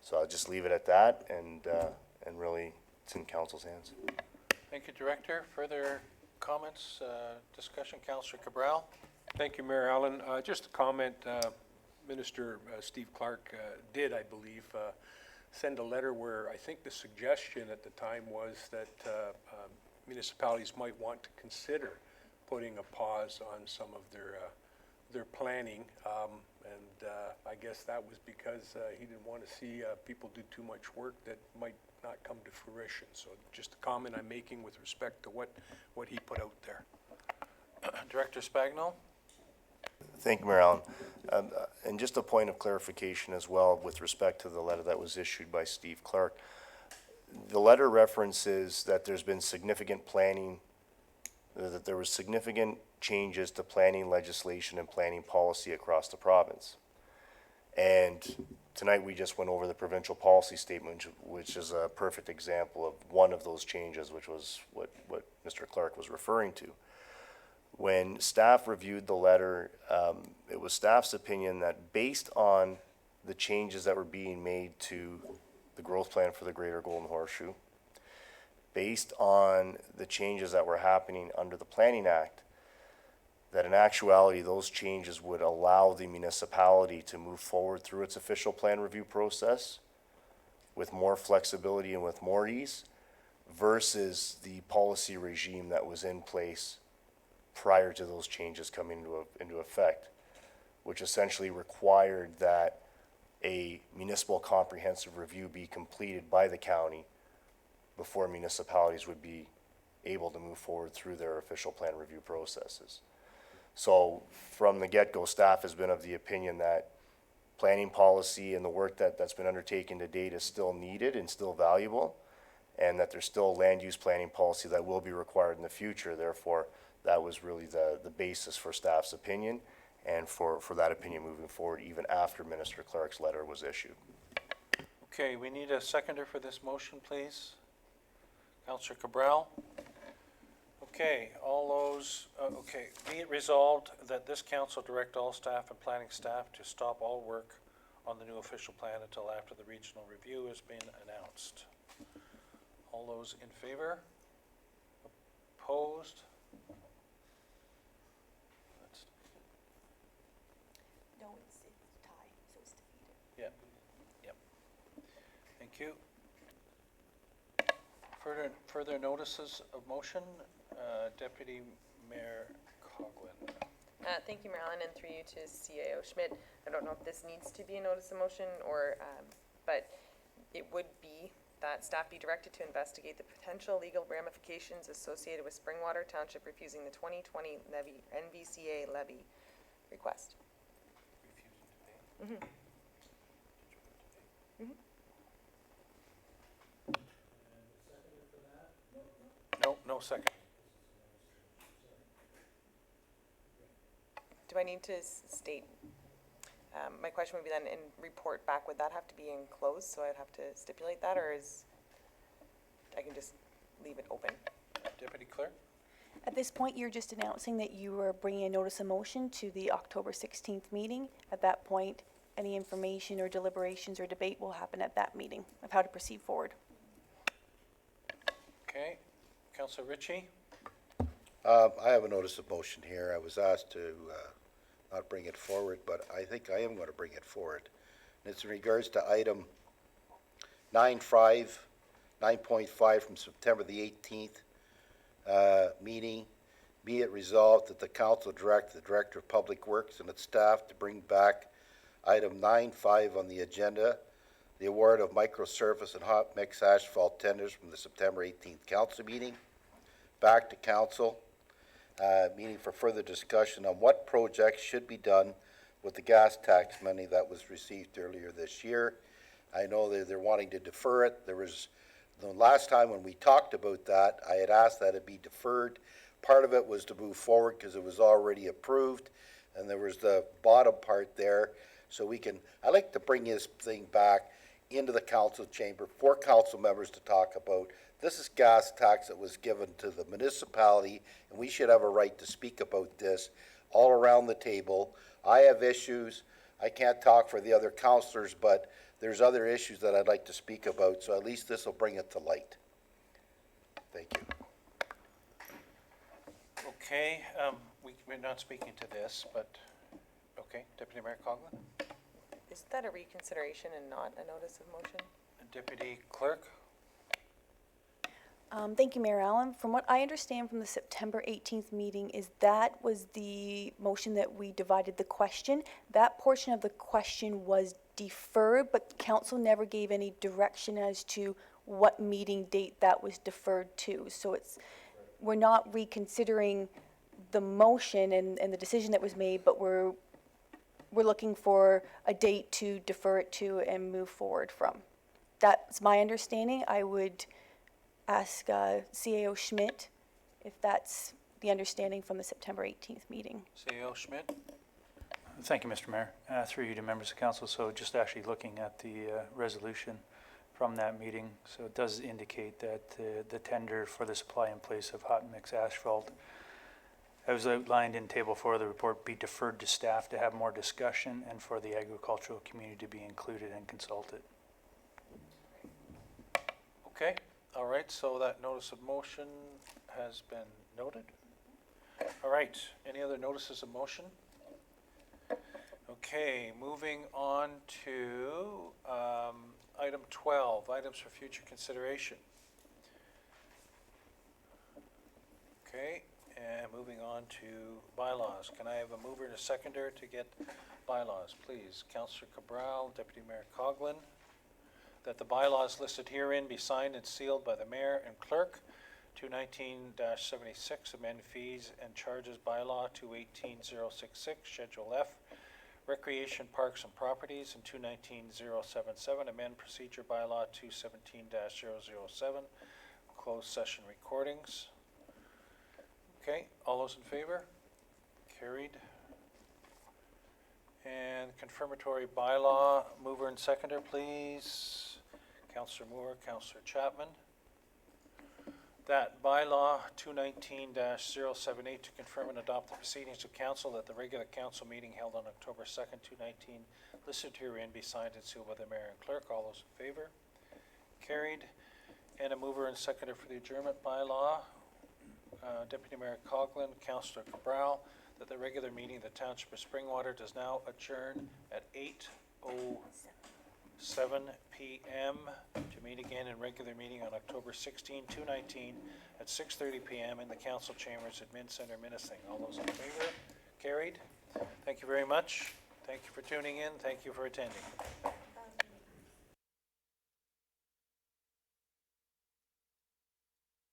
S12: So I'll just leave it at that, and really, it's in council's hands.
S1: Thank you, Director. Further comments, discussion? Councillor Cabral?
S7: Thank you, Mayor Allen. Just a comment, Minister Steve Clark did, I believe, send a letter where I think the suggestion at the time was that municipalities might want to consider putting a pause on some of their planning. And I guess that was because he didn't want to see people do too much work that might not come to fruition. So just a comment I'm making with respect to what he put out there.
S1: Director Spagno?
S12: Thank you, Mayor Allen. And just a point of clarification as well with respect to the letter that was issued by Steve Clark. The letter references that there's been significant planning, that there was significant changes to planning legislation and planning policy across the province. And tonight we just went over the provincial policy statement, which is a perfect example of one of those changes, which was what Mr. Clark was referring to. When staff reviewed the letter, it was staff's opinion that based on the changes that were being made to the growth plan for the Greater Golden Horseshoe, based on the changes that were happening under the Planning Act, that in actuality those changes would allow the municipality to move forward through its official plan review process with more flexibility and with more ease versus the policy regime that was in place prior to those changes coming into effect, which essentially required that a municipal comprehensive review be completed by the county before municipalities would be able to move forward through their official plan review processes. So from the get-go, staff has been of the opinion that planning policy and the work that's been undertaken to date is still needed and still valuable, and that there's still land use planning policy that will be required in the future. Therefore, that was really the basis for staff's opinion and for that opinion moving forward even after Minister Clark's letter was issued.
S1: Okay, we need a seconder for this motion, please. Councillor Cabral? Okay, all those, okay. Be it resolved that this council direct all staff and planning staff to stop all work on the new official plan until after the regional review has been announced. All those in favor? Opposed?
S11: No, it's tie, so it's defeated.
S1: Yep. Thank you. Further notices of motion, Deputy Mayor Coghlan.
S2: Thank you, Marilyn, and through you to CAO Schmidt. I don't know if this needs to be a notice of motion or, but it would be that staff be directed to investigate the potential legal ramifications associated with Springwater Township refusing the 2020 levy, NVCA levy request. Mm-hmm.
S1: No second.
S2: Do I need to state, my question would be then, in report back, would that have to be enclosed, so I'd have to stipulate that, or I can just leave it open?
S1: Deputy Clerk?
S11: At this point, you're just announcing that you are bringing a notice of motion to the October 16th meeting. At that point, any information or deliberations or debate will happen at that meeting of how to proceed forward.
S1: Okay. Councillor Ritchie?
S6: I have a notice of motion here. I was asked to not bring it forward, but I think I am going to bring it forward. And it's in regards to item 9.5 from September the 18th meeting. Be it resolved that the council direct the Director of Public Works and its staff to bring back item 9.5 on the agenda, the award of microsurface and hot mix asphalt tenders from the September 18th council meeting, back to council, meeting for further discussion on what projects should be done with the gas tax money that was received earlier this year. I know that they're wanting to defer it. There was, the last time when we talked about that, I had asked that it be deferred. Part of it was to move forward because it was already approved, and there was the bottom part there. So we can, I like to bring this thing back into the council chamber for council members to talk about. This is gas tax that was given to the municipality, and we should have a right to speak about this all around the table. I have issues. I can't talk for the other councilors, but there's other issues that I'd like to speak about, so at least this will bring it to light. Thank you.
S1: Okay, we're not speaking to this, but, okay, Deputy Mayor Coughlin?
S2: Is that a reconsideration and not a notice of motion?
S1: Deputy Clerk?
S11: Thank you, Mayor Allen. From what I understand from the September 18th meeting is that was the motion that we divided the question. That portion of the question was deferred, but council never gave any direction as to what meeting date that was deferred to. So we're not reconsidering the motion and the decision that was made, but we're looking for a date to defer it to and move forward from. That's my understanding. I would ask CAO Schmidt if that's the understanding from the September 18th meeting.
S1: CAO Schmidt?
S9: Thank you, Mr. Mayor. Through you to members of council, so just actually looking at the resolution from that meeting, so it does indicate that the tender for the supply in place of hot mix asphalt, as outlined in Table 4 of the report, be deferred to staff to have more discussion and for the agricultural community to be included and consulted.
S1: Okay, all right, so that notice of motion has been noted. All right, any other notices of motion? Okay, moving on to item 12, items for future consideration. Okay, and moving on to bylaws. Can I have a mover and a seconder to get bylaws, please? Councillor Cabral, Deputy Mayor Coughlin. That the bylaws listed herein be signed and sealed by the mayor and clerk. 219-76, amend fees and charges bylaw. 218066, Schedule F, recreation parks and properties. And 219077, amend procedure bylaw. 217-007, closed session recordings. Okay, all those in favor? Carried. And confirmatory bylaw, mover and seconder, please. Councillor Moore, Councillor Chapman. That bylaw 219-078 to confirm and adopt the proceedings of council at the regular council meeting held on October 2nd, 2019, listed herein be signed and sealed by the mayor and clerk. All those in favor? Carried. And a mover and seconder for the adjournment bylaw. Deputy Mayor Coughlin, Councillor Cabral, that the regular meeting of the Township of Springwater does now adjourn at 8:07 p.m. to meet again in regular meeting on October 16, 2019 at 6:30 p.m. in the council chambers at Min Center, Minising. All those in favor? Carried. Thank you very much. Thank you for tuning in. Thank you for attending.